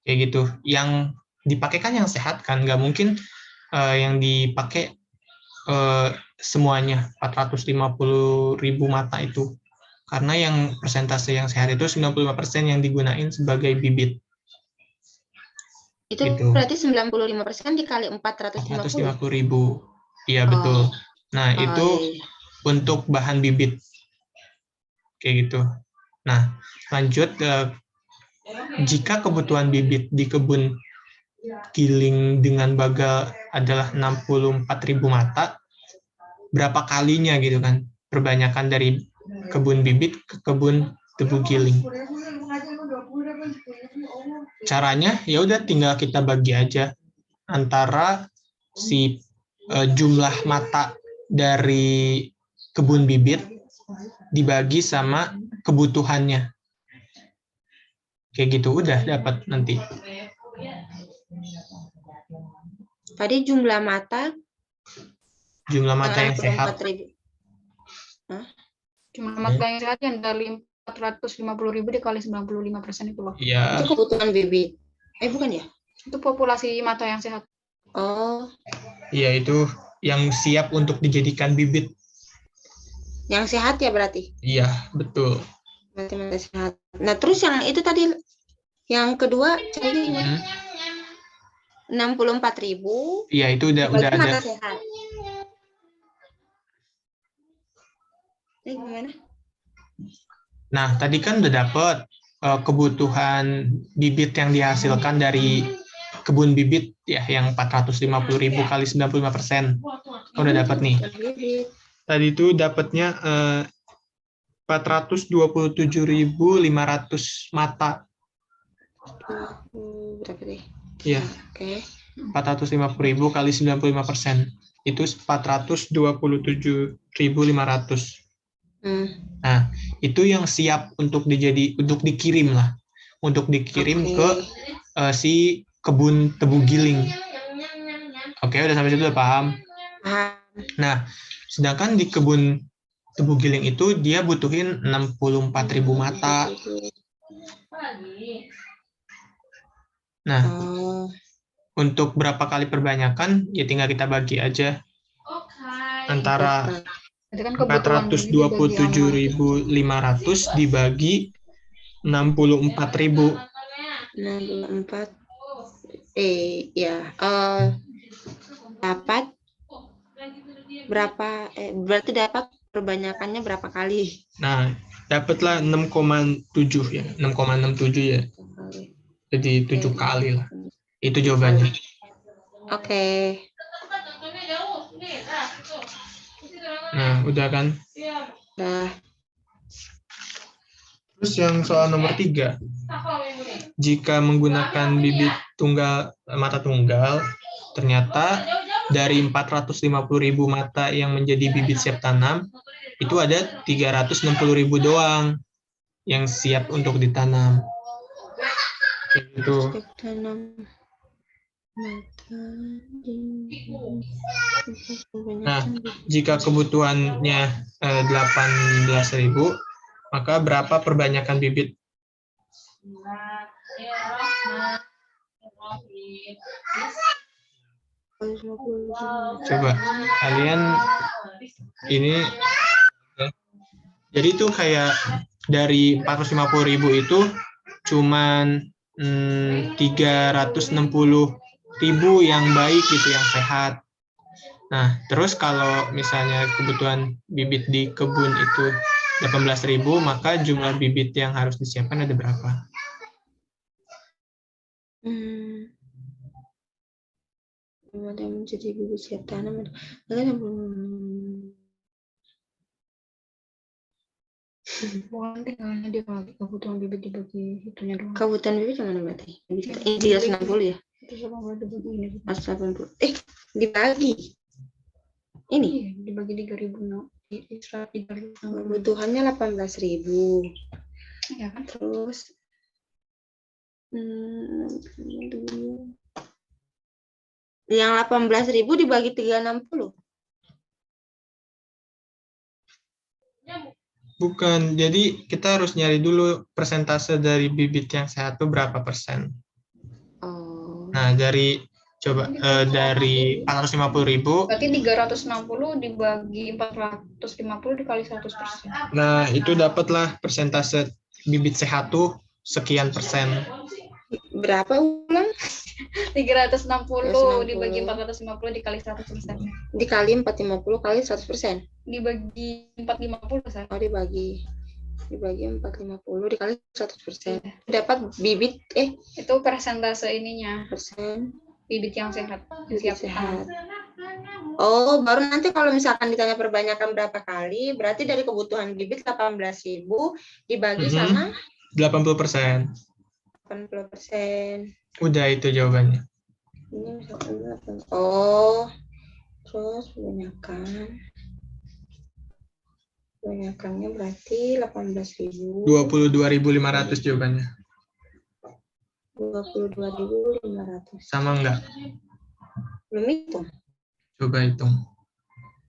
Kayak gitu. Yang dipakai kan yang sehat kan, nggak mungkin yang dipakai semuanya 450.000 mata itu. Karena yang persentase yang sehat itu 95% yang digunain sebagai bibit.
Itu
Gitu.
berarti 95% dikali 450.
450.000. Iya, betul. Nah,
Oh,
itu
iya.
untuk bahan bibit. Kayak gitu. Nah, lanjut jika kebutuhan bibit di kebun giling dengan bagal adalah 64.000 mata, berapa kalinya gitu kan? Perbanyakan dari kebun bibit ke kebun tebu giling. Caranya ya udah tinggal kita bagi aja antara si jumlah mata dari kebun bibit dibagi sama kebutuhannya. Kayak gitu udah dapat nanti.
Tadi jumlah mata
Jumlah mata yang sehat.
64.000.
Cuma mata yang sehat yang dari 450.000 dikali 95% itu loh.
Iya.
Itu kebutuhan bibit. Bukan ya?
Itu populasi mata yang sehat.
Oh,
Iya, itu yang siap untuk dijadikan bibit.
yang sehat ya berarti.
Iya, betul.
Berarti mata sehat. Nah, terus yang itu tadi yang kedua caranya gimana? 64.000.
Iya, itu udah
Berarti
ada.
mata sehat. Gimana?
Nah, tadi kan udah dapet kebutuhan bibit yang dihasilkan dari kebun bibit ya yang 450.000 kali 95%. Udah dapat nih.
Bibit.
Tadi itu dapatnya 427.500 mata.
Berapa deh?
Iya.
Oke.
450.000 kali 95%. Itu 427.500. Nah, itu yang siap untuk dikirim lah. Untuk dikirim ke si kebun tebu giling. Oke, udah sampai situ udah paham? Nah, sedangkan di kebun tebu giling itu dia butuhin 64.000 mata. Nah, untuk berapa kali perbanyakan, ya tinggal kita bagi aja. Antara 427.500 dibagi 64.000.
64. Dapat berapa? Berarti dapat perbanyakannya berapa kali?
Nah, dapatlah 6,7 ya, 6,67 ya. Jadi 7 kali lah. Itu jawabannya.
Oke.
Nah, udah kan?
Udah.
Terus yang soal nomor 3. Jika menggunakan bibit mata tunggal, ternyata dari 450.000 mata yang menjadi bibit siap tanam, itu ada 360.000 doang yang siap untuk ditanam. Gitu.
Siap tanam mata.
Nah, jika kebutuhannya 18.000, maka berapa perbanyakan bibit? Coba kalian ini, jadi itu kayak dari 450.000 itu cuman 360.000 yang baik gitu, yang sehat. Nah, terus kalau misalnya kebutuhan bibit di kebun itu 18.000, maka jumlah bibit yang harus disiapkan ada berapa?
Yang menjadi bibit siap tanam.
Bukan tinggalnya dia kebutuhan bibit dibagi itunya doang.
Kebutuhan bibit yang mana berarti? Ini 360 ya?
Itu sama dibagi ini.
480. Dibagi. Ini
dibagi 3.000
Kebutuhannya 18.000.
Ya kan?
Terus yang 18.000 dibagi 360.
Bukan, jadi kita harus nyari dulu persentase dari bibit yang sehat itu berapa persen.
Oh.
Nah, dari 450.000,
Berarti 360 dibagi 450 dikali 100%.
nah itu dapatlah persentase bibit sehat tuh sekian persen.
Berapa ulang?
360 dibagi 450 dikali 100%.
Dikali 450 kali 100%.
Dibagi 450 saya.
Oh, dibagi 450 dikali 100%. Dapat bibit
Itu persentase ininya,
persen
bibit yang sehat.
bibit
Siap
sehat.
tanam.
Oh, baru nanti kalau misalkan ditanya perbanyakan berapa kali, berarti dari kebutuhan bibit 18.000 dibagi sama
80%.
80%.
Udah itu jawabannya.
Ini misalkan berapa? Oh, terus banyakannya berarti 18.000.
22.500 jawabannya.
22.500.
Sama enggak?
Belum itu.
Coba hitung.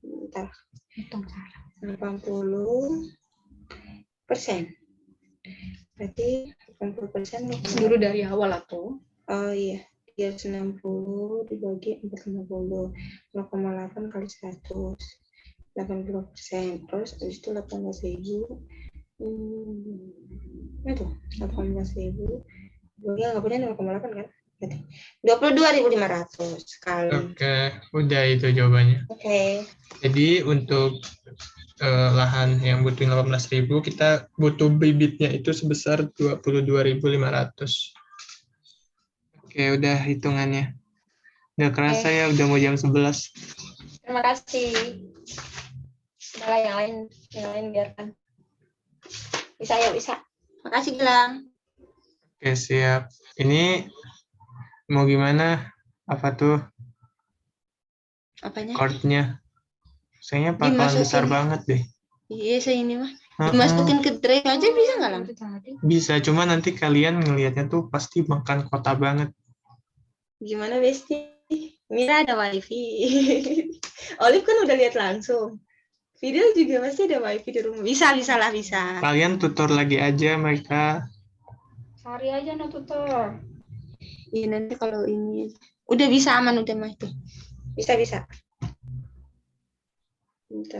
Bentar.
Hitung salah.
80%. Berarti 80%
Dulu dari awal atau?
Oh iya, 360 dibagi 450, 0,8 kali 100, 80%. Terus habis itu 18.000. Itu 18.000. Ya nggak punya 0,8 kan? Berarti 22.500 kali.
Oke, udah itu jawabannya.
Oke.
Jadi untuk lahan yang butuh 18.000, kita butuh bibitnya itu sebesar 22.500. Oke, udah hitungannya. Udah kerasa ya, udah mau jam 11.
Terima kasih. Udah yang lain biarkan. Bisa ya, bisa. Makasih Gilang.
Oke, siap. Ini mau gimana? Apa tuh
Apanya?
chord-nya? Kayaknya bakalan besar
Dimasukin.
banget deh.
Iya, saya ini mah.
Heeh.
Dimasukin ke drive aja bisa nggak Lang?
Bisa, cuma nanti kalian ngelihatnya tuh pasti makan kota banget.
Gimana Besti? Mira ada wifi. Olive kan udah lihat langsung. Video juga pasti ada wifi di rumah. Bisa lah, bisa.
Kalian tutor lagi aja mereka.
Sehari aja no tutor.
Iya nanti kalau ini udah bisa aman udah mah itu. Bisa. Bentar.